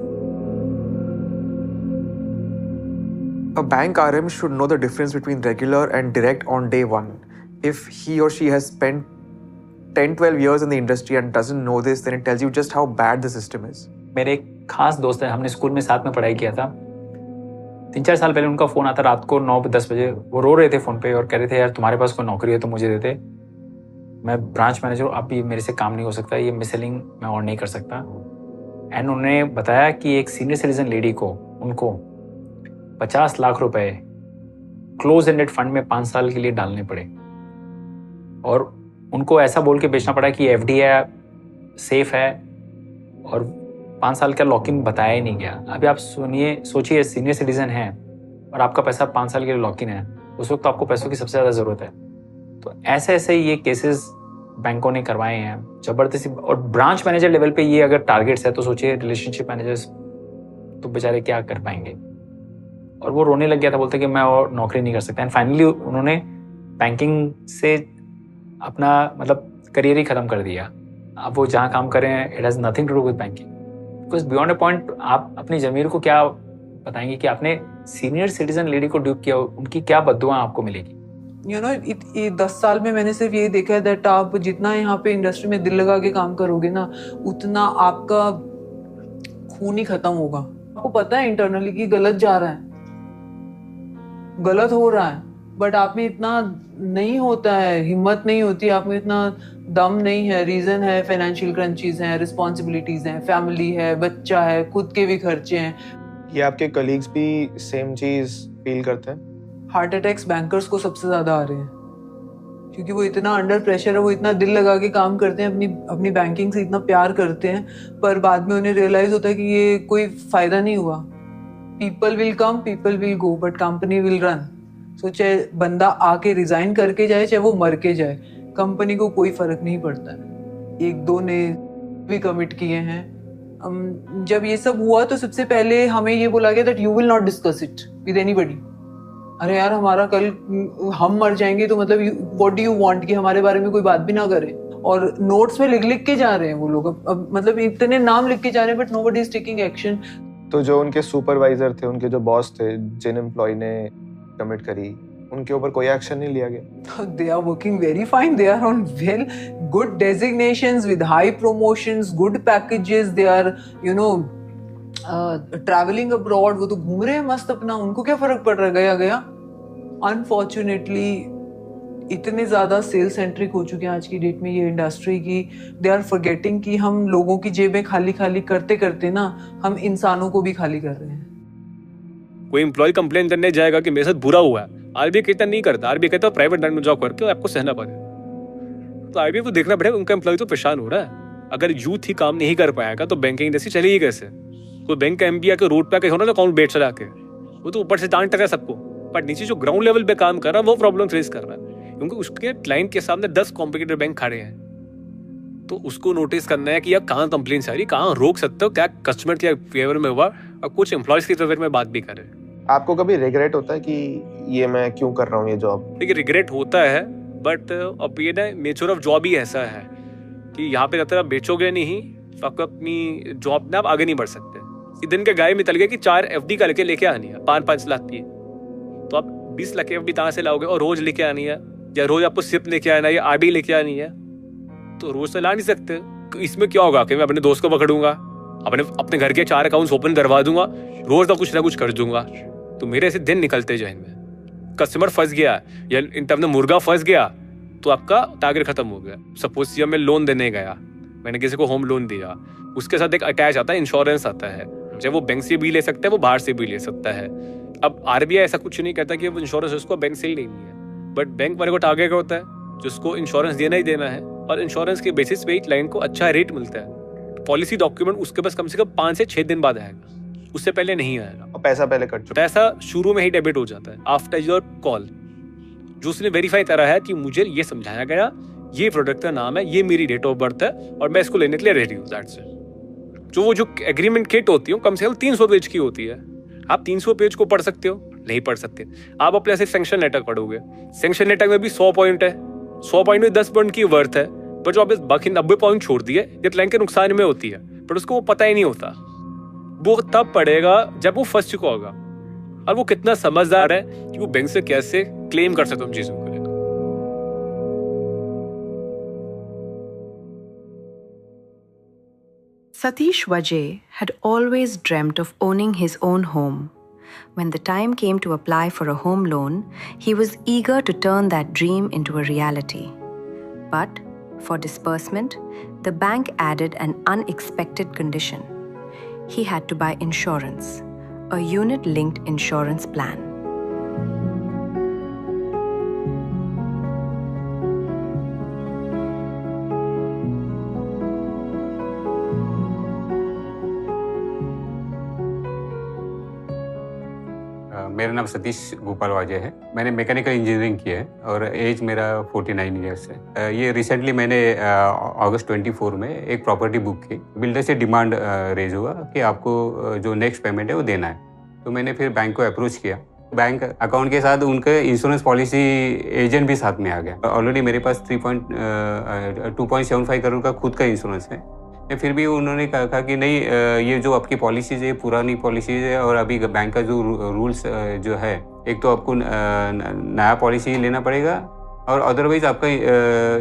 A bank RM should know the difference between regular and direct on day one. If he or she has spent 10-12 years in the industry and doesn't know this, then it tells you just how bad the system is. मेरे एक खास दोस्त है, हमने school में साथ में पढ़ाई किया था। 3-4 साल पहले उनका फोन आता रात को 9-10 बजे, वो रो रहे थे फोन पे और कह रहे थे, यार तुम्हारे पास कोई नौकरी है तो मुझे देते, मैं ब्रांच मैनेजर हूँ, अब ये मेरे से काम नहीं हो सकता, ये मिससेलिंग मैं और नहीं कर सकता। एंड उन्होंने बताया कि एक सीनियर सिटीजन लेडी को उनको 50 लाख रुपए क्लोज एंडेड फंड में 5 साल के लिए डालने पड़े, और उनको ऐसा बोल के बेचना पड़ा कि एफडी है, सेफ है, और 5 साल का लॉक इन बताया ही नहीं गया। अभी आप सोचिए सीनियर सिटीजन है और आपका पैसा 5 साल के लिए लॉक इन है, उस वक्त तो आपको पैसों की सबसे ज़्यादा ज़रूरत है। तो ऐसे ये केसेस बैंकों ने करवाए हैं जबरदस्ती। और ब्रांच मैनेजर लेवल पे ये अगर टारगेट्स है, तो सोचिए रिलेशनशिप मैनेजर्स तो बेचारे क्या कर पाएंगे। और वो रोने लग गया था, बोलते कि मैं और नौकरी नहीं कर सकता। एंड फाइनली उन्होंने बैंकिंग से अपना मतलब करियर ही खत्म कर दिया। अब वो जहाँ काम कर रहे हैं, it has nothing to do with banking, because beyond a point आप अपनी ज़मीर को क्या बताएंगे कि आपने सीनियर सिटीजन लेडी को ड्यूप किया, उनकी क्या बद्दुआ आपको मिलेगी। यू नो 10 साल में मैंने सिर्फ ये देखा है दैट आप जितना यहाँ पे इंडस्ट्री में दिल लगा के काम करोगे ना, उतना आपका खून ही खत्म होगा। आपको पता है इंटरनली कि गलत जा रहा है, गलत हो रहा है, बट आप में इतना नहीं होता है, हिम्मत नहीं होती, आप में इतना दम नहीं है। रीजन है फाइनेंशियल क्रंचेस हैं, रिस्पॉन्सिबिलिटीज हैं, फैमिली है, बच्चा है, खुद के भी खर्चे हैं। ये आपके कलीग्स भी सेम चीज फील करते हैं? हार्ट अटैक्स बैंकर्स को सबसे ज्यादा आ रहे हैं, क्योंकि वो इतना अंडर प्रेशर है, वो इतना दिल लगा के काम करते हैं, अपनी बैंकिंग से इतना प्यार करते हैं, पर बाद में उन्हें रियलाइज होता है कि ये कोई फायदा नहीं हुआ। People will come, people will go, but company will run. So चाहे बंदा आके रिजाइन करके जाए, चाहे वो मर के जाए, कंपनी को कोई फर्क नहीं पड़ता है। 1-2 ने भी कमिट किए हैं। जब ये सब हुआ तो सबसे पहले हमें ये बोला गया that you will not discuss it with anybody. अरे यार, हमारा कल हम मर जाएंगे तो मतलब व्हाट डू यू वांट कि हमारे बारे में कोई बात भी ना करे। और नोट्स में लिख के जा रहे हैं वो लोग, अब मतलब इतने नाम लिख के जा रहे हैं, but nobody is taking action. तो जो उनके सुपरवाइजर थे, उनके जो बॉस थे, जिन एम्प्लॉय ने कमिट करी, उनके ऊपर कोई एक्शन नहीं लिया गया? They are working very fine. They are on well good designations with high promotions, good packages. They are, you know, traveling abroad. वो तो घूम रहे हैं मस्त अपना, उनको क्या फर्क पड़ रहा है, गया। Unfortunately, इतने ज्यादा सेल सेंट्रिक हो चुके हैं आज की डेट में ये इंडस्ट्री की, दे आर फॉरगेटिंग कि हम लोगों की जेबें खाली खाली करते करते ना हम इंसानों को भी खाली कर रहे हैं। कोई एम्प्लॉय कंप्लेन करने जाएगा कि मेरे साथ बुरा हुआ है, आरबीआई कहता नहीं करता, आरबीआई कहता प्राइवेट बैंक में जॉब करके आपको सहना पड़ेगा। तो आरबीआई को देखना पड़ेगा उनका एम्प्लॉय तो परेशान हो रहा है। अगर यूथ ही काम नहीं कर पाएगा तो बैंकिंग इंडस्ट्री चलेगी कैसे? कोई बैंक का एमबी आके रोड पे आके होना अकाउंट बेच चला के, वो तो ऊपर से डांट रहा है सबको, बट नीचे जो ग्राउंड लेवल पे काम कर रहा है वो प्रॉब्लम फेस कर रहा है, क्योंकि उसके क्लाइंट के सामने 10 कॉम्पिटिटर बैंक खड़े हैं। तो उसको नोटिस करना है कि यार कहाँ कंप्लेंट्स आ रही, कहाँ रोक सकते हो, क्या कस्टमर के फेवर में हुआ और कुछ एम्प्लॉयज के फेवर में बात भी करें। आपको कभी रिग्रेट होता है कि ये मैं क्यों कर रहा हूँ ये जॉब? देखिए रिग्रेट होता है, बट अब ये ना नेचर ऑफ जॉब ही ऐसा है कि यहाँ पे जब तक आप बेचोगे नहीं तो आप अपनी जॉब में आप आगे नहीं बढ़ सकते। इस दिन के गाय में तल गया कि 4 FD करके लेके आनी है 5-5 लाख की, तो आप 20 लाख FD कहाँ से लाओगे? और रोज लेके आनी है, या रोज आपको सिप लेके आना है या आरडी लेके आनी है, तो रोज तो ला नहीं सकते। इसमें क्या होगा कि मैं अपने दोस्त को पकड़ूंगा, अपने घर के 4 अकाउंट्स ओपन करवा दूंगा, रोज का कुछ ना कुछ कर दूंगा, तो मेरे ऐसे दिन निकलते जाएंगे। कस्टमर फंस गया या इन टर्म में मुर्गा फंस गया तो आपका टारगेट खत्म हो गया। सपोज मैं लोन देने गया, मैंने किसी को होम लोन दिया, उसके साथ एक अटैच आता है इंश्योरेंस आता है, चाहे वो बैंक से भी ले सकता है, वो बाहर से भी ले सकता है। अब आरबीआई ऐसा कुछ नहीं कहता कि वो इंश्योरेंस उसको बैंक से ही लेनी है, बट बैंक वाले को टारगेट होता है जिसको इंश्योरेंस देना ही देना है, और इंश्योरेंस के बेसिस पे क्लाइंट को अच्छा रेट मिलता है। पॉलिसी डॉक्यूमेंट उसके पास कम से कम 5 से 6 दिन बाद आएगा, उससे पहले नहीं आएगा। और पैसा पहले कट चुका, पैसा शुरू में ही डेबिट हो जाता है आफ्टर योर कॉल। जो उसने वेरीफाई करा है कि मुझे ये समझाया गया, ये प्रोडक्ट का नाम है, ये मेरी डेट ऑफ बर्थ है और मैं इसको लेने के लिए रेडी हूँ, दैट्स इट। जो एग्रीमेंट किट होती है कम से कम 300 पेज की होती है। आप 300 पेज को पढ़ सकते हो? नहीं पढ़ सकते। आप अपने ऐसे सैंक्शन लेटर पढ़ोगे, सैंक्शन लेटर में भी 100 पॉइंट है, 100 पॉइंट में 10 पॉइंट की वर्थ है, पर जो आप बाकी 90 पॉइंट छोड़ दिए ये क्लाइंट के नुकसान में होती है, पर उसको वो पता ही नहीं होता। वो तब पढ़ेगा जब वो फंस चुका होगा, और वो कितना समझदार है कि वो बैंक से कैसे क्लेम कर सकते हो उन चीजों को। Satish Vajay had always dreamt of owning his own home. When the time came to apply for a home loan, he was eager to turn that dream into a reality. But for disbursement, the bank added an unexpected condition. He had to buy insurance, a unit-linked insurance plan. मेरा नाम सतीश गोपाल वाजे है। मैंने mechanical engineering की है और as मेरा 49 years है। ये रिसेंटली मैंने अगस्त 24 में एक प्रॉपर्टी बुक की। बिल्डर से डिमांड रेज हुआ कि आपको जो नेक्स्ट पेमेंट है वो देना है, तो मैंने फिर बैंक को अप्रोच किया। बैंक अकाउंट के साथ उनके इंश्योरेंस पॉलिसी एजेंट भी साथ में आ गया। ऑलरेडी मेरे पास 2.75 करोड़ का खुद का इंश्योरेंस है। फिर भी उन्होंने कहा कि नहीं, ये जो आपकी पॉलिसीज है पुरानी पॉलिसीज है, और अभी बैंक का जो रूल्स जो है, एक तो आपको नया पॉलिसी लेना पड़ेगा और अदरवाइज आपका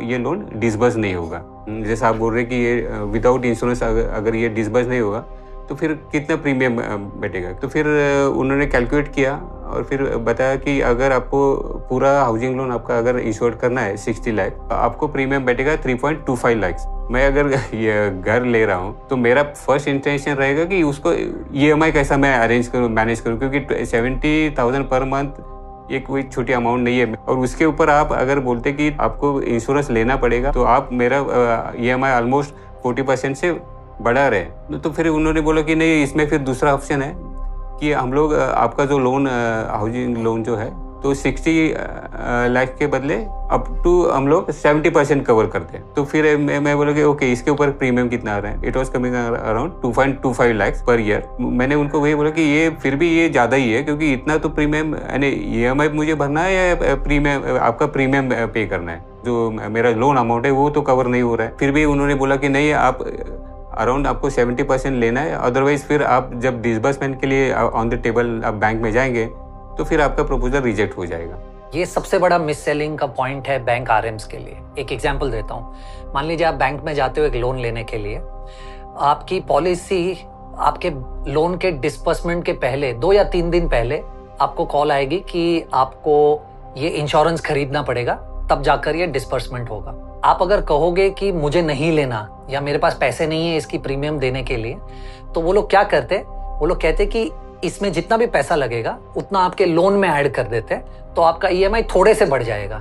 ये लोन डिसबर्स नहीं होगा। जैसे आप बोल रहे कि ये विदाउट इंश्योरेंस अगर ये डिसबर्स नहीं होगा तो फिर कितना प्रीमियम बैठेगा। तो फिर उन्होंने कैलकुलेट किया और फिर बताया कि अगर आपको पूरा हाउसिंग लोन आपका अगर इंश्योर करना है 60 लाख, आपको प्रीमियम बैठेगा 3.25 लाख। मैं अगर ये घर ले रहा हूँ तो मेरा फर्स्ट इंटेंशन रहेगा कि उसको EMI कैसा मैं अरेंज करूँ, मैनेज करूँ, क्योंकि 70,000 पर मंथ ये कोई छोटी अमाउंट नहीं है। और उसके ऊपर आप अगर बोलते कि आपको इंश्योरेंस लेना पड़ेगा तो आप मेरा EMI ऑलमोस्ट 40% से बढ़ा रहे। तो फिर उन्होंने बोला कि नहीं, इसमें फिर दूसरा ऑप्शन है कि हम लोग आपका जो लोन हाउसिंग लोन जो है तो 60 लाख के बदले अप टू हम लोग 70% कवर करते हैं। तो फिर मैं बोला कि ओके, इसके ऊपर प्रीमियम कितना आ रहा है? It was coming around 2.25 lakh per year. मैंने उनको वही बोला कि ये फिर भी ये ज़्यादा ही है, क्योंकि इतना तो प्रीमियम यानी EMI मुझे भरना है या प्रीमियम आपका प्रीमियम पे करना है? जो मेरा लोन अमाउंट है वो तो कवर नहीं हो रहा है। फिर भी उन्होंने बोला कि नहीं, आप अराउंड आपको 70% लेना है, अदरवाइज फिर आप जब डिसबर्समेंट के लिए ऑन द टेबल आप बैंक में जाएंगे तो फिर आपका प्रपोजल रिजेक्ट हो जाएगा। ये सबसे बड़ा मिस सेलिंग का पॉइंट है बैंक आरएम्स के लिए। एक एग्जांपल देता हूँ। मान लीजिए आप बैंक में जाते हो एक लोन लेने के लिए, आपकी पॉलिसी आपके लोन के डिस्बर्समेंट के पहले 2 या 3 दिन पहले आपको कॉल आएगी कि आपको ये इंश्योरेंस खरीदना पड़ेगा, तब जाकर ये डिस्बर्समेंट होगा। आप अगर कहोगे कि मुझे नहीं लेना या मेरे पास पैसे नहीं है इसकी प्रीमियम देने के लिए, तो वो लोग क्या करते, वो लोग कहते कि इसमें जितना भी पैसा लगेगा उतना आपके लोन में ऐड कर देते हैं, तो आपका EMI थोड़े से बढ़ जाएगा।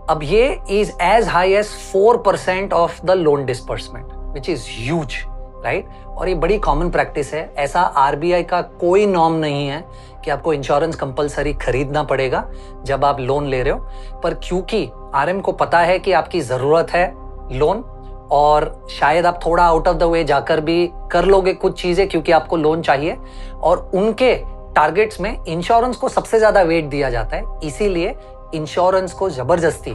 अब ये is as high as 4% of the loan disbursement, which is huge, right? और ये बड़ी कॉमन प्रैक्टिस है। ऐसा RBI का कोई नॉर्म नहीं है कि आपको इंश्योरेंस कंपलसरी खरीदना पड़ेगा जब आप लोन ले रहे हो, पर क्योंकि RM को पता है कि आपकी जरूरत है लोन, और शायद आप थोड़ा आउट ऑफ द वे जाकर भी कर लोगे कुछ चीजें क्योंकि आपको लोन चाहिए, और उनके टारगेट्स में इंश्योरेंस को सबसे ज्यादा वेट दिया जाता है, इसीलिए इंश्योरेंस को जबरदस्ती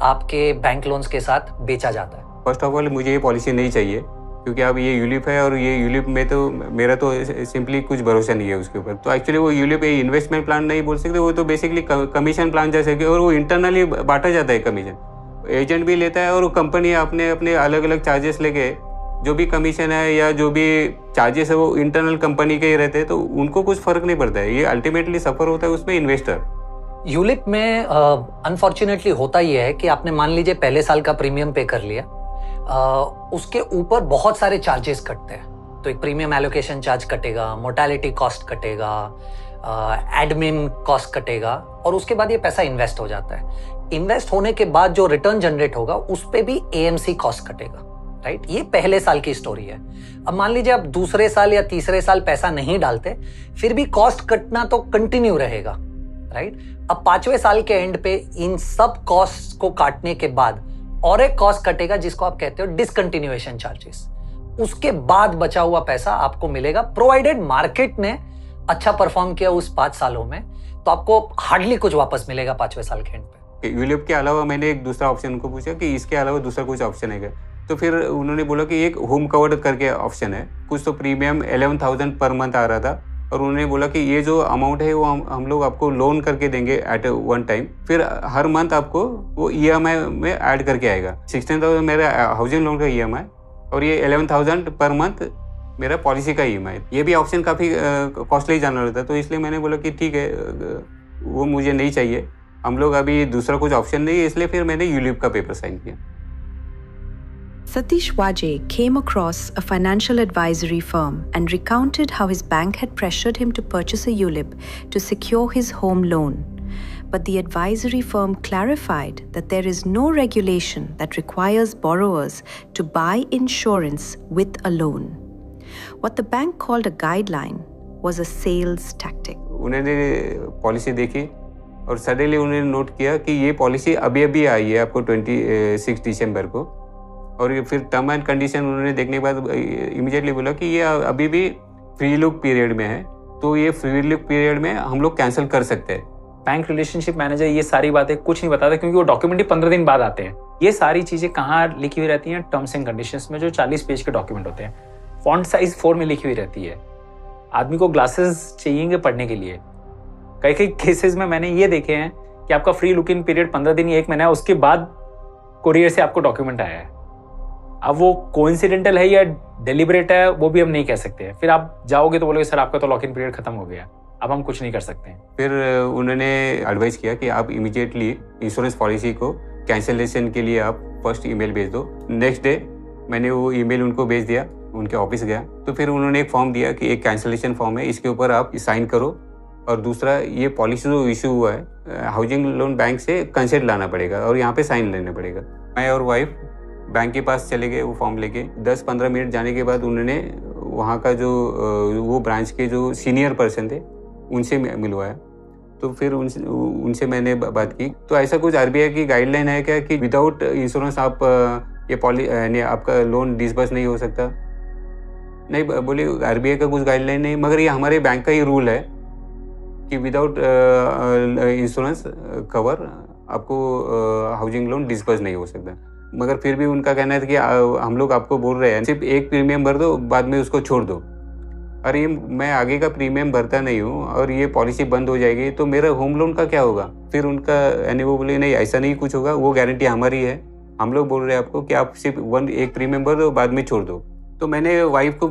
आपके बैंक लोन्स के साथ बेचा जाता है। फर्स्ट ऑफ ऑल मुझे ये पॉलिसी नहीं चाहिए, क्योंकि अब ये यूलिप है और ये यूलिप में तो मेरा तो सिंपली कुछ भरोसा नहीं है उसके ऊपर। तो एक्चुअली वो यूलिप इन्वेस्टमेंट प्लान नहीं बोल सकते, वो तो बेसिकली कमीशन प्लान जैसे कि, और वो इंटरनली बांटा जाता है कमीशन, एजेंट भी लेता है और वो कंपनी अपने अपने अलग अलग चार्जेस लेके जो भी कमीशन है या जो भी चार्जेस है वो इंटरनल कंपनी के ही रहते हैं, तो उनको कुछ फर्क नहीं पड़ता है। ये अल्टीमेटली सफर होता है उसमें इन्वेस्टर। यूलिप में अनफॉर्चुनेटली होता ये है कि आपने मान लीजिए पहले साल का प्रीमियम पे कर लिया, उसके ऊपर बहुत सारे चार्जेस कटते हैं। तो एक प्रीमियम एलोकेशन चार्ज कटेगा, मोर्टेलिटी कॉस्ट कटेगा, एडमिन कॉस्ट कटेगा, और उसके बाद ये पैसा इन्वेस्ट हो जाता है। इन्वेस्ट होने के बाद जो रिटर्न जनरेट होगा उस पे भी AMC कॉस्ट कटेगा, राइट? ये पहले साल की स्टोरी है। अब मान लीजिए आप दूसरे साल या तीसरे साल पैसा नहीं डालते, फिर भी कॉस्ट कटना तो कंटिन्यू रहेगा, राइट? अब 5वें साल के एंड पे इन सब कॉस्ट को काटने के बाद और एक कॉस्ट कटेगा जिसको आप कहते हो डिसकंटिन्यूएशन चार्जेस। उसके बाद बचा हुआ पैसा आपको मिलेगा, प्रोवाइडेड मार्केट ने अच्छा परफॉर्म किया उस 5 सालों में, तो आपको हार्डली कुछ वापस मिलेगा 5वें साल के एंड पे। यूलिप के अलावा मैंने एक दूसरा ऑप्शन उनको पूछा कि इसके अलावा दूसरा कुछ ऑप्शन है क्या, तो फिर उन्होंने बोला कि एक होम कवर्ड करके ऑप्शन है, कुछ तो प्रीमियम 11,000 पर मंथ आ रहा था, और उन्होंने बोला कि ये जो अमाउंट है वो हम लोग आपको लोन करके देंगे एट वन टाइम, फिर हर मंथ आपको वो EMI में ऐड करके आएगा। 16,000 मेरा हाउसिंग लोन का EMI और ये 11,000 पर मंथ मेरा पॉलिसी का EMI। ये भी ऑप्शन काफ़ी कॉस्टली जाना रहता है, तो इसलिए मैंने बोला कि ठीक है वो मुझे नहीं चाहिए, हम लोग अभी दूसरा कुछ ऑप्शन नहीं है, इसलिए फिर मैंने यूलिप का पेपर साइन किया। Satish Waje came across a financial advisory firm and recounted how his bank had pressured him to purchase a ULIP to secure his home loan. But the advisory firm clarified that there is no regulation that requires borrowers to buy insurance with a loan. What the bank called a guideline was a sales tactic. उन्होंने policy देखी और suddenly उन्होंने note किया कि ये policy अभी अभी आई है आपको 26 दिसंबर को, और ये फिर टर्म एंड कंडीशन उन्होंने देखने के बाद इमीडिएटली बोला कि ये अभी भी फ्री लुक पीरियड में है, तो ये फ्री लुक पीरियड में हम लोग कैंसिल कर सकते हैं। बैंक रिलेशनशिप मैनेजर ये सारी बातें कुछ नहीं बताता, क्योंकि वो डॉक्यूमेंट ही 15 दिन बाद आते हैं। ये सारी चीजें कहाँ लिखी हुई रहती हैं? टर्म्स एंड कंडीशंस में, जो 40 पेज के डॉक्यूमेंट होते हैं, फॉन्ट साइज 4 में लिखी हुई रहती है। आदमी को ग्लासेस चाहिए पढ़ने के लिए। कई कई केसेस में मैंने ये देखे हैं कि आपका फ्री लुक इन पीरियड 15 दिन या 1 महीना है, उसके बाद कोरियर से आपको डॉक्यूमेंट आया है। अब वो कोइंसिडेंटल है या डेलिबरेट है वो भी हम नहीं कह सकते। फिर आप जाओगे तो बोलोगे सर आपका तो लॉक इन पीरियड खत्म हो गया, अब हम कुछ नहीं कर सकते। फिर उन्होंने एडवाइस किया कि आप इमीडिएटली इंश्योरेंस पॉलिसी को कैंसिलेशन के लिए आप फर्स्ट ईमेल भेज दो। नेक्स्ट डे मैंने वो ईमेल उनको भेज दिया, उनके ऑफिस गया तो फिर उन्होंने एक फॉर्म दिया कि एक कैंसिलेशन फॉर्म है, इसके ऊपर आप साइन करो, और दूसरा ये पॉलिसी जो इशू हुआ है हाउसिंग लोन बैंक से कंसेंट लाना पड़ेगा और यहाँ पे साइन लेना पड़ेगा। मैं और वाइफ बैंक के पास चले गए वो फॉर्म लेके। 10-15 मिनट जाने के बाद उन्होंने वहाँ का जो वो ब्रांच के जो सीनियर पर्सन थे उनसे मिलवाया, तो फिर उनसे मैंने बात की। तो ऐसा कुछ RBI की गाइडलाइन है क्या कि विदाउट इंश्योरेंस आप ये आपका लोन डिसबर्स नहीं हो सकता? नहीं, बोले RBI का कुछ गाइडलाइन नहीं, मगर ये हमारे बैंक का ही रूल है कि विदाउट इंश्योरेंस कवर आपको हाउसिंग लोन डिसबर्स नहीं हो सकता। मगर फिर भी उनका कहना है कि हम लोग आपको बोल रहे हैं सिर्फ एक प्रीमियम भर दो, बाद में उसको छोड़ दो। अरे मैं आगे का प्रीमियम भरता नहीं हूँ और ये पॉलिसी बंद हो जाएगी तो मेरा होम लोन का क्या होगा? फिर उनका यानी वो बोले नहीं ऐसा नहीं कुछ होगा, वो गारंटी हमारी है, हम लोग बोल रहे हैं आपको कि आप सिर्फ एक प्रीमियम भर दो, बाद में छोड़ दो। तो मैंने वाइफ को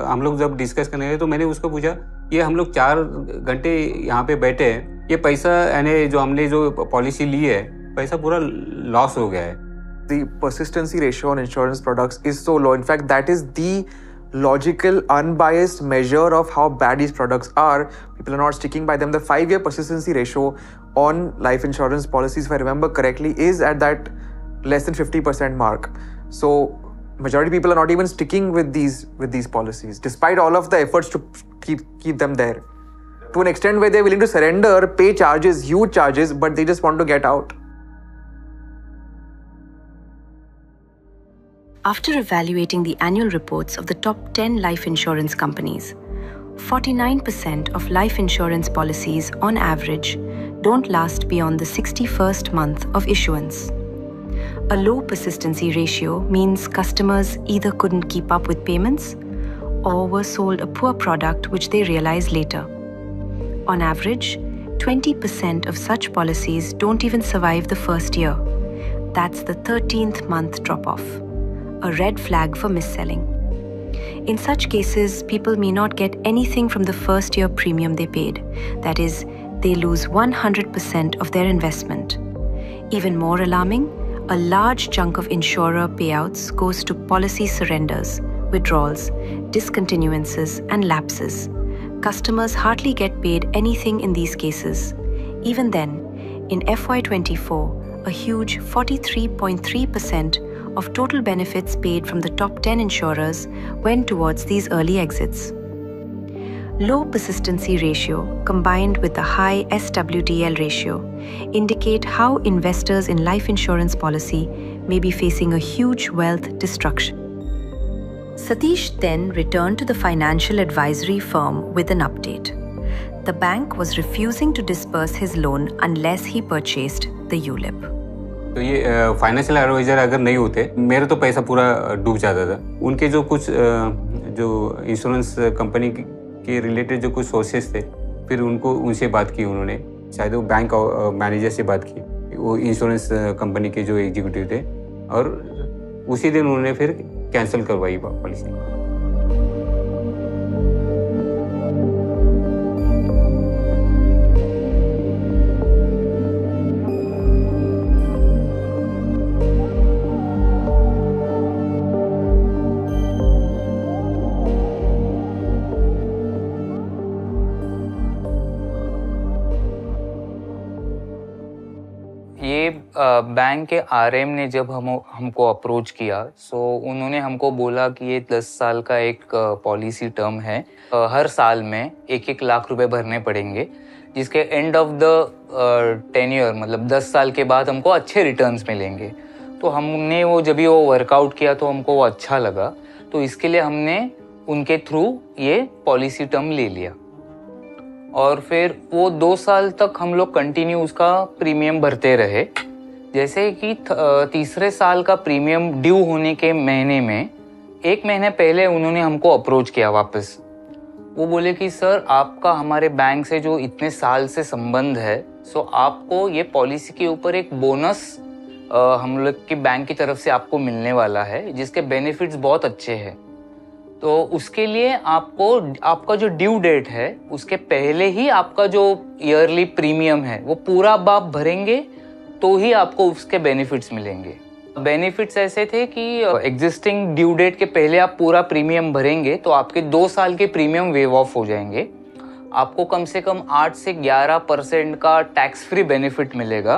हम लोग जब डिस्कस करने गए तो मैंने उसको पूछा ये हम लोग 4 घंटे यहाँ पे बैठे हैं, ये पैसा यानी जो हमने जो पॉलिसी ली है पैसा पूरा लॉस हो गया है। The persistency ratio on insurance products is so low. In fact, that is the logical, unbiased measure of how bad these products are, people are not sticking by them. The 5-year persistency ratio on life insurance policies, if I remember correctly, is at that less than 50% mark. So majority of people are not even sticking with these policies, despite all of the efforts to keep them there. To an extent where they're willing to surrender, pay charges, huge charges, but they just want to get out. After evaluating the annual reports of the top 10 life insurance companies, 49% of life insurance policies on average don't last beyond the 61st month of issuance. A low persistency ratio means customers either couldn't keep up with payments or were sold a poor product which they realized later. On average, 20% of such policies don't even survive the first year. That's the 13th month drop-off. A red flag for mis-selling. In such cases, people may not get anything from the first year premium they paid. That is, they lose 100% of their investment. Even more alarming, a large chunk of insurer payouts goes to policy surrenders, withdrawals, discontinuances, and lapses. Customers hardly get paid anything in these cases. Even then, in FY24, a huge 43.3% of total benefits paid from the top 10 insurers went towards these early exits. Low persistency ratio combined with the high SWDL ratio indicate how investors in life insurance policy may be facing a huge wealth destruction. Satish then returned to the financial advisory firm with an update. The bank was refusing to disburse his loan unless he purchased the ULIP. तो ये financial adviser अगर नहीं होते, मेरा तो पैसा पूरा डूब जाता था। उनके जो कुछ जो इंश्योरेंस कंपनी के रिलेटेड जो कुछ सोर्सेज थे, फिर उनसे बात की उन्होंने, शायद वो बैंक मैनेजर से बात की, वो इंश्योरेंस कंपनी के जो एग्जीक्यूटिव थे, और उसी दिन उन्होंने फिर कैंसिल करवाई पॉलिसी। बैंक के आरएम ने जब हमको अप्रोच किया, सो उन्होंने हमको बोला कि ये 10 साल का एक पॉलिसी टर्म है, हर साल में 1-1 लाख रुपए भरने पड़ेंगे, जिसके एंड ऑफ द टेन्योर मतलब 10 साल के बाद हमको अच्छे रिटर्न्स मिलेंगे। तो हमने जब भी वो वर्कआउट किया तो हमको वो अच्छा लगा, तो इसके लिए हमने उनके थ्रू ये पॉलिसी टर्म ले लिया। और फिर वो 2 साल तक हम लोग कंटिन्यू उसका प्रीमियम भरते रहे। जैसे कि तीसरे साल का प्रीमियम ड्यू होने के महीने में 1 महीने पहले उन्होंने हमको अप्रोच किया वापस। वो बोले कि सर, आपका हमारे बैंक से जो इतने साल से संबंध है, सो आपको ये पॉलिसी के ऊपर एक बोनस हम लोग की बैंक की तरफ से आपको मिलने वाला है, जिसके बेनिफिट्स बहुत अच्छे हैं। तो उसके लिए आपका जो ड्यू डेट है उसके पहले ही आपका जो ईयरली प्रीमियम है वो पूरा आप भरेंगे तो ही आपको उसके बेनिफिट्स मिलेंगे। बेनिफिट्स ऐसे थे कि एग्जिस्टिंग ड्यू डेट के पहले आप पूरा प्रीमियम भरेंगे तो आपके 2 साल के प्रीमियम वेव ऑफ हो जाएंगे। आपको कम से कम 8 से 11% का टैक्स फ्री बेनिफिट मिलेगा।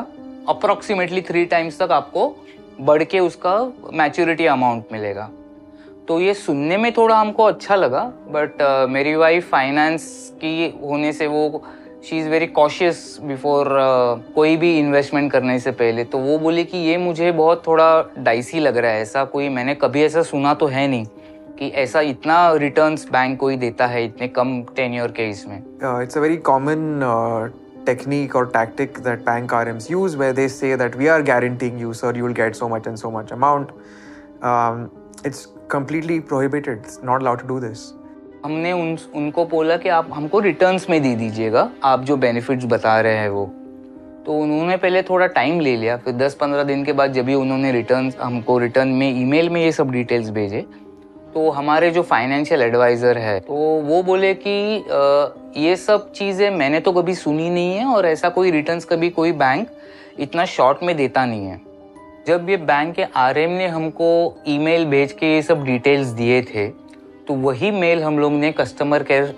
अप्रोक्सीमेटली 3 टाइम्स तक आपको बढ़ के उसका मैच्योरिटी अमाउंट मिलेगा। तो ये सुनने में थोड़ा हमको अच्छा लगा, बट मेरी वाइफ फाइनेंस की होने से वो she is very cautious before कोई भी इन्वेस्टमेंट करने से पहले। तो वो बोली कि ये मुझे बहुत थोड़ा डाइसी लग रहा है, ऐसा कोई मैंने कभी ऐसा सुना तो है नहीं कि ऐसा इतना रिटर्न्स बैंक कोई देता है इतने कम टेन्योर के इसमें। It's a very common technique or tactic that bank RMs use, where they say that we are guaranteeing you, sir, you will get so much and so much amount. It's completely prohibited. It's not allowed to do this. हमने उनको बोला कि आप हमको returns में दे दीजिएगा, आप जो बेनिफिट्स बता रहे हैं वो। तो उन्होंने पहले थोड़ा टाइम ले लिया, फिर 10-15 दिन के बाद जब भी उन्होंने हमको रिटर्न में ईमेल में ये सब डिटेल्स भेजे, तो हमारे जो फाइनेंशियल एडवाइज़र है तो वो बोले कि ये सब चीज़ें मैंने तो कभी सुनी नहीं है और ऐसा कोई रिटर्न्स कभी कोई बैंक इतना शॉर्ट में देता नहीं है। जब ये बैंक के आरएम ने हमको ईमेल भेज के ये सब डिटेल्स दिए थे तो वही मेल हम लोग ने कस्टमर केयर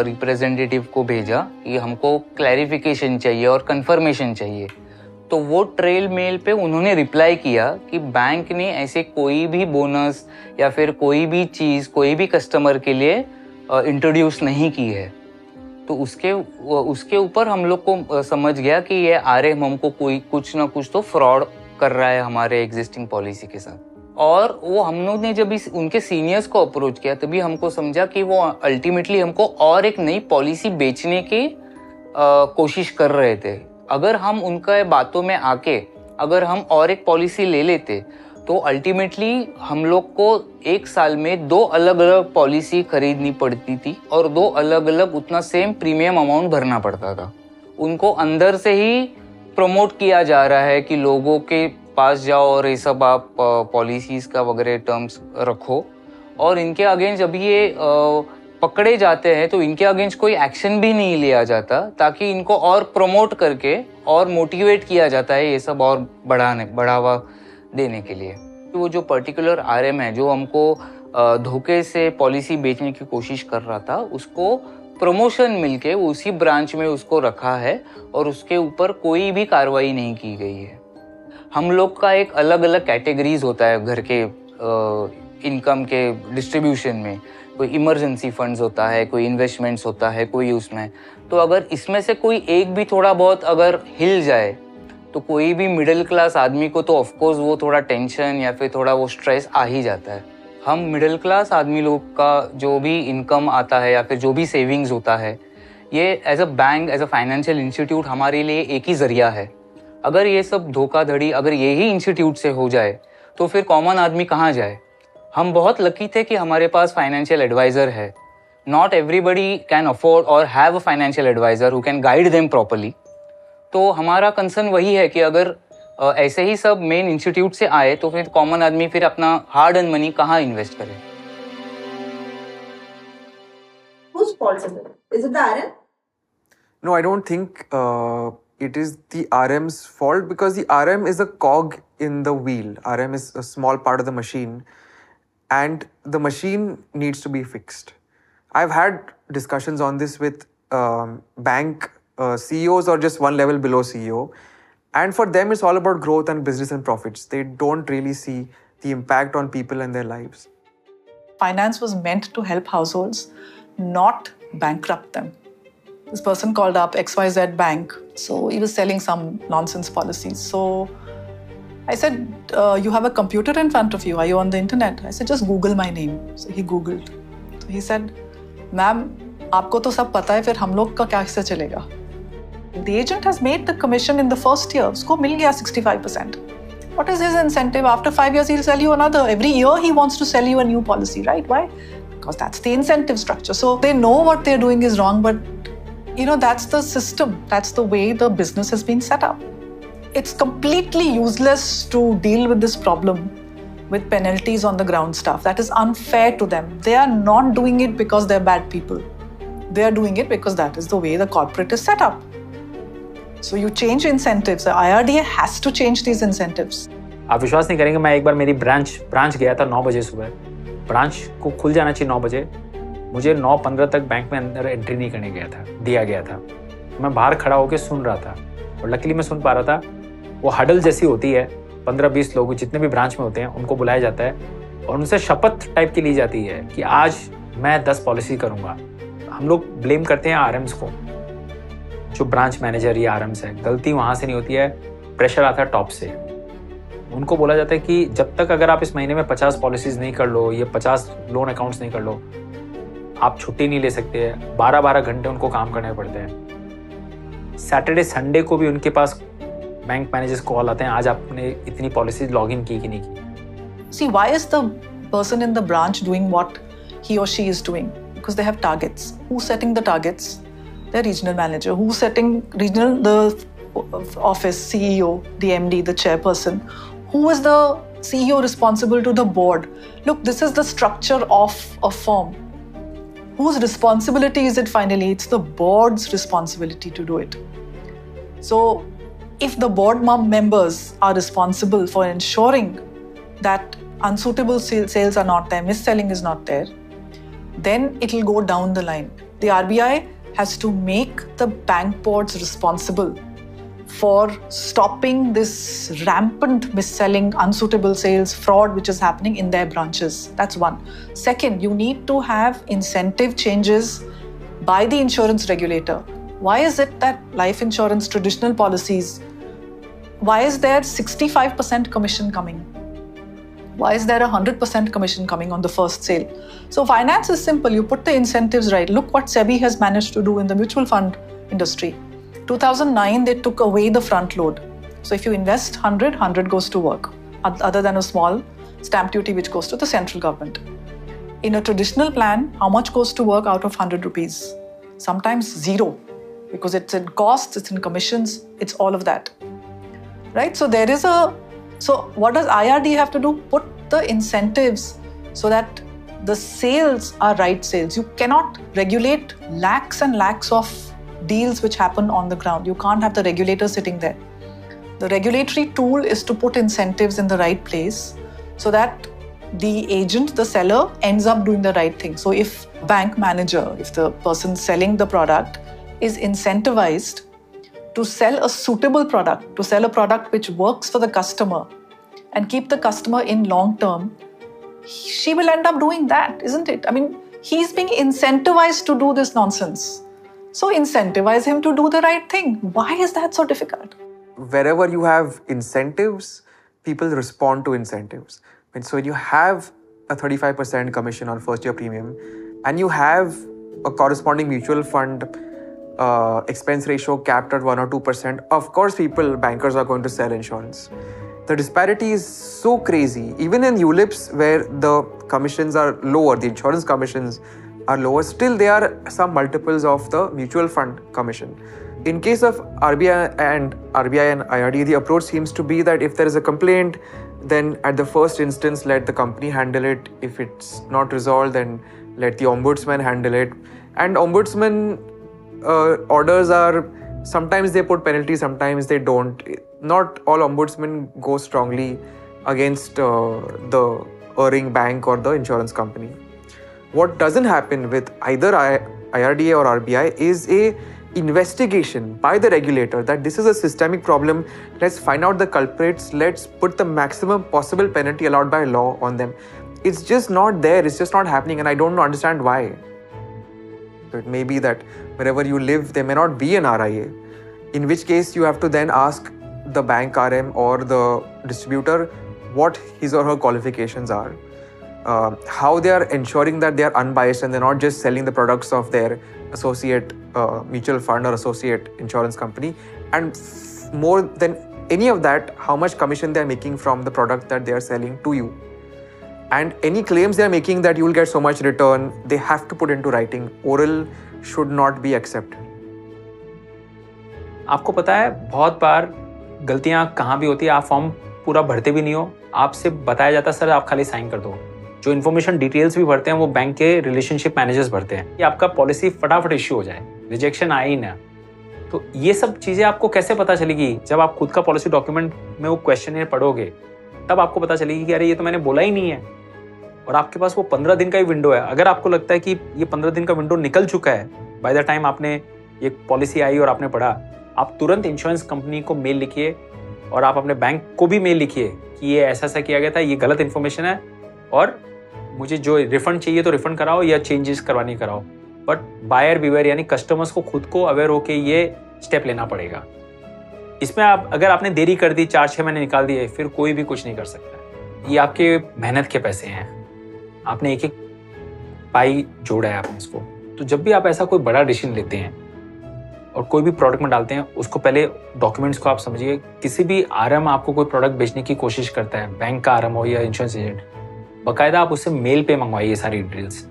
रिप्रेजेंटेटिव को भेजा कि हमको क्लैरिफिकेशन चाहिए और कंफर्मेशन चाहिए। तो वो ट्रेल मेल पे उन्होंने रिप्लाई किया कि बैंक ने ऐसे कोई भी बोनस या फिर कोई भी चीज़ कोई भी कस्टमर के लिए इंट्रोड्यूस नहीं की है। तो उसके ऊपर हम लोग को समझ गया कि ये आरएम हमको कोई कुछ ना कुछ तो फ्रॉड कर रहा है हमारे एग्जिस्टिंग पॉलिसी के साथ। और वो हम लोग ने जब उनके सीनियर्स को अप्रोच किया तभी हमको समझा कि वो अल्टीमेटली हमको और एक नई पॉलिसी बेचने की कोशिश कर रहे थे। अगर हम उनका बातों में आके अगर हम और एक पॉलिसी ले लेते तो अल्टीमेटली हम लोग को एक साल में 2 अलग अलग पॉलिसी खरीदनी पड़ती थी और 2 अलग अलग उतना सेम प्रीमियम अमाउंट भरना पड़ता था। उनको अंदर से ही प्रमोट किया जा रहा है कि लोगों के पास जाओ और ये सब आप पॉलिसीज का वगैरह टर्म्स रखो, और इनके अगेंस्ट जब ये पकड़े जाते हैं तो इनके अगेंस्ट कोई एक्शन भी नहीं लिया जाता, ताकि इनको और प्रमोट करके और मोटिवेट किया जाता है ये सब और बढ़ावा देने के लिए। तो वो जो पर्टिकुलर आरएम है जो हमको धोखे से पॉलिसी बेचने की कोशिश कर रहा था, उसको प्रमोशन मिलके उसी ब्रांच में उसको रखा है और उसके ऊपर कोई भी कार्रवाई नहीं की गई है। हम लोग का एक अलग अलग कैटेगरीज होता है घर के इनकम के डिस्ट्रीब्यूशन में। कोई इमरजेंसी फंड्स होता है, कोई इन्वेस्टमेंट्स होता है, कोई उसमें। तो अगर इसमें से कोई एक भी थोड़ा बहुत अगर हिल जाए तो कोई भी मिडिल क्लास आदमी को तो ऑफकोर्स वो थोड़ा टेंशन या फिर थोड़ा वो स्ट्रेस आ ही जाता है। हम मिडिल क्लास आदमी लोग का जो भी इनकम आता है या फिर जो भी सेविंग्स होता है, ये as a bank as a financial institute हमारे लिए एक ही जरिया है। अगर ये सब धोखाधड़ी अगर यही इंस्टीट्यूट से हो जाए तो फिर कॉमन आदमी कहाँ जाए। हम बहुत लकी थे कि हमारे पास फाइनेंशियल एडवाइज़र है। नॉट एवरीबडी कैन अफोर्ड और have a financial adviser who can guide them properly. तो हमारा कंसर्न वही है कि अगर ऐसे ही सब मेन इंस्टीट्यूट से आए तो फिर कॉमन आदमी फिर अपना हार्ड अर्न मनी कहाँ इन्वेस्ट करे। Whose fault is it? Is it the RM? No, I don't think it is the RM's fault, because the RM is a cog in the wheel. RM is a small part of the machine and the machine needs to be fixed. I've had discussions on this with bank CEOs or just one level below CEO, and for them it's all about growth and business and profits. They don't really see the impact on people and their lives. Finance was meant to help households, not bankrupt them. This person called up XYZ Bank, so he was selling some nonsense policies. So I said, you have a computer in front of you, are you on the internet? I said, just Google my name. So he Googled. So he said, ma'am, आपको तो सब पता है, फिर हम लोग का क्या हिस्सा चलेगा? The agent has made the commission in the first year. उसको मिल गया 65%. What is his incentive? After 5 years, he'll sell you another. Every year, he wants to sell you a new policy, right? Why? Because that's the incentive structure. So they know what they're doing is wrong, but that's the system. That's the way the business has been set up. It's completely useless to deal with this problem with penalties on the ground staff. That is unfair to them. They are not doing it because they're bad people. They are doing it because that is the way the corporate is set up. So you change incentives. The IRDA has to change these incentives. आप विश्वास नहीं करेंगे, मैं एक बार मेरी branch गया था 9 बजे सुबह। ब्रांच को खुल जाना चाहिए 9 बजे, मुझे 9:15 तक बैंक में अंदर एंट्री नहीं करने दिया गया था। मैं बाहर खड़ा होकर सुन रहा था और लकीली मैं सुन पा रहा था। वो हडल जैसी होती है, 15-20 लोग जितने भी ब्रांच में होते हैं उनको बुलाया जाता है और उनसे शपथ टाइप की ली जाती है कि आज मैं 10 पॉलिसी करूँगा। हम लोग ब्लेम करते हैं आरएम्स को, जो ब्रांच मैनेजर या आरएम्स है। गलती वहाँ से नहीं होती है, प्रेशर आता है टॉप से। उनको बोला जाता है कि जब तक अगर आप इस महीने में 50 पॉलिसीज नहीं कर लो, ये 50 लोन अकाउंट्स नहीं कर लो, आप छुट्टी नहीं ले सकते हैं। 12-12 घंटे उनको काम करने पड़ते हैं। सैटरडे संडे को भी उनके पास बैंक मैनेजर्स कॉल आते हैं, आज आपने इतनी पॉलिसीज लॉग इन की कि नहीं की। See, why is the person in the branch doing what he or she is doing? Because they have targets. Who's setting the targets? The regional manager. Who's setting the office, CEO, the MD, the chairperson? Who is the CEO responsible to the board? Look, this is the structure of a firm. Whose responsibility is it finally? It's the board's responsibility to do it. So, if the board members are responsible for ensuring that unsuitable sales are not there, mis-selling is not there, then it will go down the line. The RBI has to make the bank boards responsible for stopping this rampant mis-selling, unsuitable sales, fraud which is happening in their branches. That's one. Second, you need to have incentive changes by the insurance regulator. Why is it that life insurance traditional policies, why is there 65% commission coming? Why is there 100% commission coming on the first sale? So finance is simple. You put the incentives right. Look what SEBI has managed to do in the mutual fund industry. 2009, they took away the front load. So if you invest 100 goes to work, other than a small stamp duty which goes to the central government. In a traditional plan, how much goes to work out of 100 rupees? Sometimes zero, because it's in costs, it's in commissions, it's all of that. Right? So so what does IRD have to do? Put the incentives so that the sales are right sales. You cannot regulate lakhs and lakhs of deals which happen on the ground. You can't have the regulator sitting there. The regulatory tool is to put incentives in the right place so that the agent, the seller, ends up doing the right thing. So if bank manager, if the person selling the product is incentivized to sell a suitable product, to sell a product which works for the customer and keep the customer in long term, she will end up doing that, isn't it? I mean, he's being incentivized to do this nonsense. So incentivize him to do the right thing. Why is that so difficult? Wherever you have incentives, people respond to incentives. And so when you have a 35% commission on first year premium and you have a corresponding mutual fund expense ratio capped at 1 or 2%, of course bankers are going to sell insurance. The disparity is so crazy. Even in ULIPs where the commissions are lower, the insurance commissions are lower, still they are some multiples of the mutual fund commission. In case of RBI and IRD, the approach seems to be that if there is a complaint, then at the first instance, let the company handle it. If it's not resolved, then let the ombudsman handle it. And ombudsman orders are, sometimes they put penalties, sometimes they don't. Not all ombudsmen go strongly against the erring bank or the insurance company. What doesn't happen with either IRDA or RBI is a investigation by the regulator that this is a systemic problem. Let's find out the culprits. Let's put the maximum possible penalty allowed by law on them. It's just not there. It's just not happening, and I don't understand why. It may be that wherever you live, there may not be an RIA, in which case you have to then ask the bank RM or the distributor what his or her qualifications are, how they are ensuring that they are unbiased and they're not just selling the products of their associate mutual fund or associate insurance company, and more than any of that, how much commission they are making from the product that they are selling to you. And any claims they are making that you will get so much return, they have to put into writing. Oral should not be accepted. आपको पता है बहुत बार गलतियां कहाँ भी होती है, आप फॉर्म पूरा भरते भी नहीं हो, आपसे बताया जाता है सर आप खाली साइन कर दो। जो इन्फॉर्मेशन डिटेल्स भी भरते हैं वो बैंक के रिलेशनशिप मैनेजर्स भरते हैं कि आपका पॉलिसी फटाफट इश्यू हो जाए, रिजेक्शन आए ही ना। तो ये सब चीजें आपको कैसे पता चलेगी? जब आप खुद का पॉलिसी डॉक्यूमेंट में वो क्वेश्चन पढ़ोगे तब आपको पता चलेगी कि अरे ये तो मैंने बोला ही नहीं है। और आपके पास वो 15 दिन का ही विंडो है। अगर आपको लगता है कि ये 15 दिन का विंडो निकल चुका है बाय द टाइम आपने ये पॉलिसी आई और आपने पढ़ा, आप तुरंत इंश्योरेंस कंपनी को मेल लिखिए और आप अपने बैंक को भी मेल लिखिए कि ये ऐसा ऐसा किया गया था, ये गलत इन्फॉर्मेशन है और मुझे जो रिफंड चाहिए तो रिफंड कराओ या चेंजेस करवानी कराओ। बट बायर बिवेयर यानी कस्टमर्स को खुद को अवेयर होकर ये स्टेप लेना पड़ेगा। इसमें आप अगर आपने देरी कर दी, 4-6 महीने निकाल दिए, फिर कोई भी कुछ नहीं कर सकता। ये आपके मेहनत के पैसे हैं, आपने एक एक पाई जोड़ा है आपने इसको। तो जब भी आप ऐसा कोई बड़ा डिसीजन लेते हैं और कोई भी प्रोडक्ट में डालते हैं, उसको पहले डॉक्यूमेंट्स को आप समझिए। किसी भी आरएम आपको कोई प्रोडक्ट बेचने की कोशिश करता है, बैंक का आरएम हो या इंश्योरेंस एजेंट, बाकायदा आप उससे मेल पे मंगवाइए सारी डिटेल्स।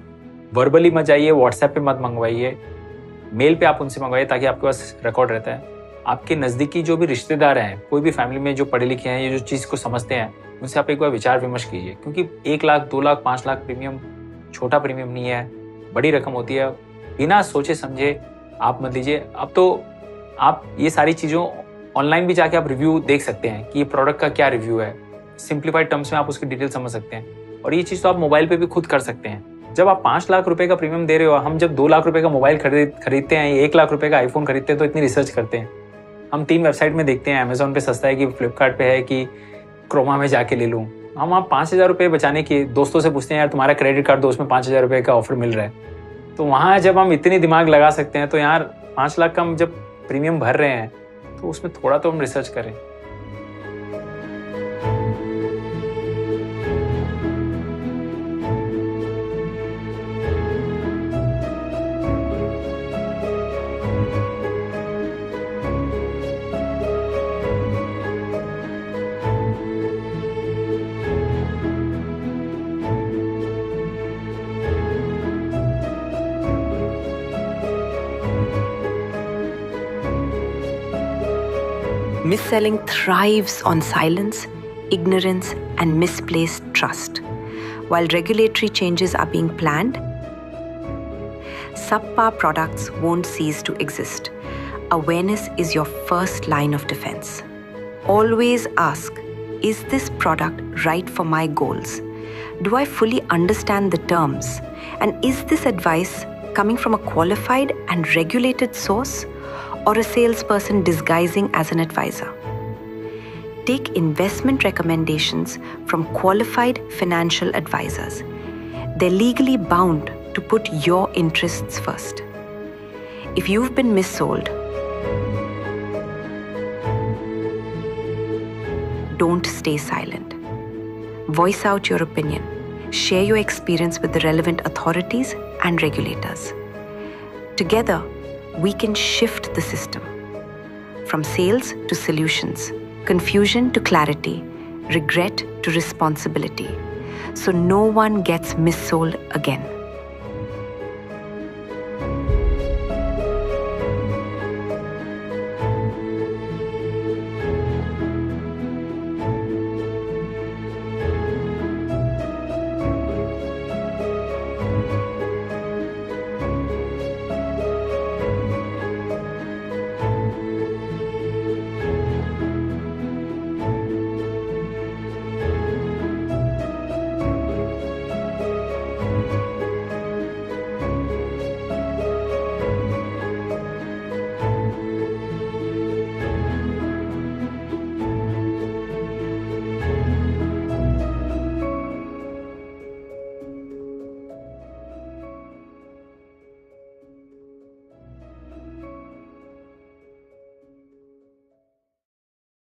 वर्बली मत जाइए, व्हाट्सएप पे मत मंगवाइए, मेल पे आप उनसे मंगवाइए ताकि आपके पास रिकॉर्ड रहता है। आपके नज़दीकी जो भी रिश्तेदार हैं, कोई भी फैमिली में जो पढ़े लिखे हैं, ये जो चीज़ को समझते हैं, उनसे आप एक बार विचार विमर्श कीजिए। क्योंकि 1 लाख, 2 लाख, 5 लाख प्रीमियम छोटा प्रीमियम नहीं है, बड़ी रकम होती है। बिना सोचे समझे आप मत लीजिए। अब तो आप ये सारी चीज़ों ऑनलाइन भी जाके आप रिव्यू देख सकते हैं कि ये प्रोडक्ट का क्या रिव्यू है। सिंप्लीफाइड टर्म्स में आप उसकी डिटेल समझ सकते हैं और ये चीज़ तो आप मोबाइल पे भी खुद कर सकते हैं। जब आप 5 लाख रुपए का प्रीमियम दे रहे हो, हम जब 2 लाख रुपए का मोबाइल खरीदते हैं, 1 लाख रुपए का आईफोन खरीदते हैं, तो इतनी रिसर्च करते हैं। हम 3 वेबसाइट में देखते हैं, अमेजोन पे सस्ता है कि फ्लिपकार्ट पे है कि क्रोमा में जाके ले लूँ। हम आप 5,000 रुपये बचाने की दोस्तों से पूछते हैं, यार तुम्हारा क्रेडिट कार्ड दो, उसमें 5,000 रुपये का ऑफर मिल रहा है। तो वहाँ जब हम इतनी दिमाग लगा सकते हैं, तो यार 5 लाख का हम जब प्रीमियम भर रहे हैं, तो उसमें थोड़ा तो हम रिसर्च करें। Mis-selling thrives on silence, ignorance, and misplaced trust. While regulatory changes are being planned, subpar products won't cease to exist. Awareness is your first line of defense. Always ask, is this product right for my goals? Do I fully understand the terms? And is this advice coming from a qualified and regulated source, or a salesperson disguising as an advisor? Take investment recommendations from qualified financial advisors. They're legally bound to put your interests first. If you've been missold, don't stay silent. Voice out your opinion. Share your experience with the relevant authorities and regulators. Together, we can shift the system from sales to solutions, confusion to clarity, regret to responsibility, so no one gets missold again.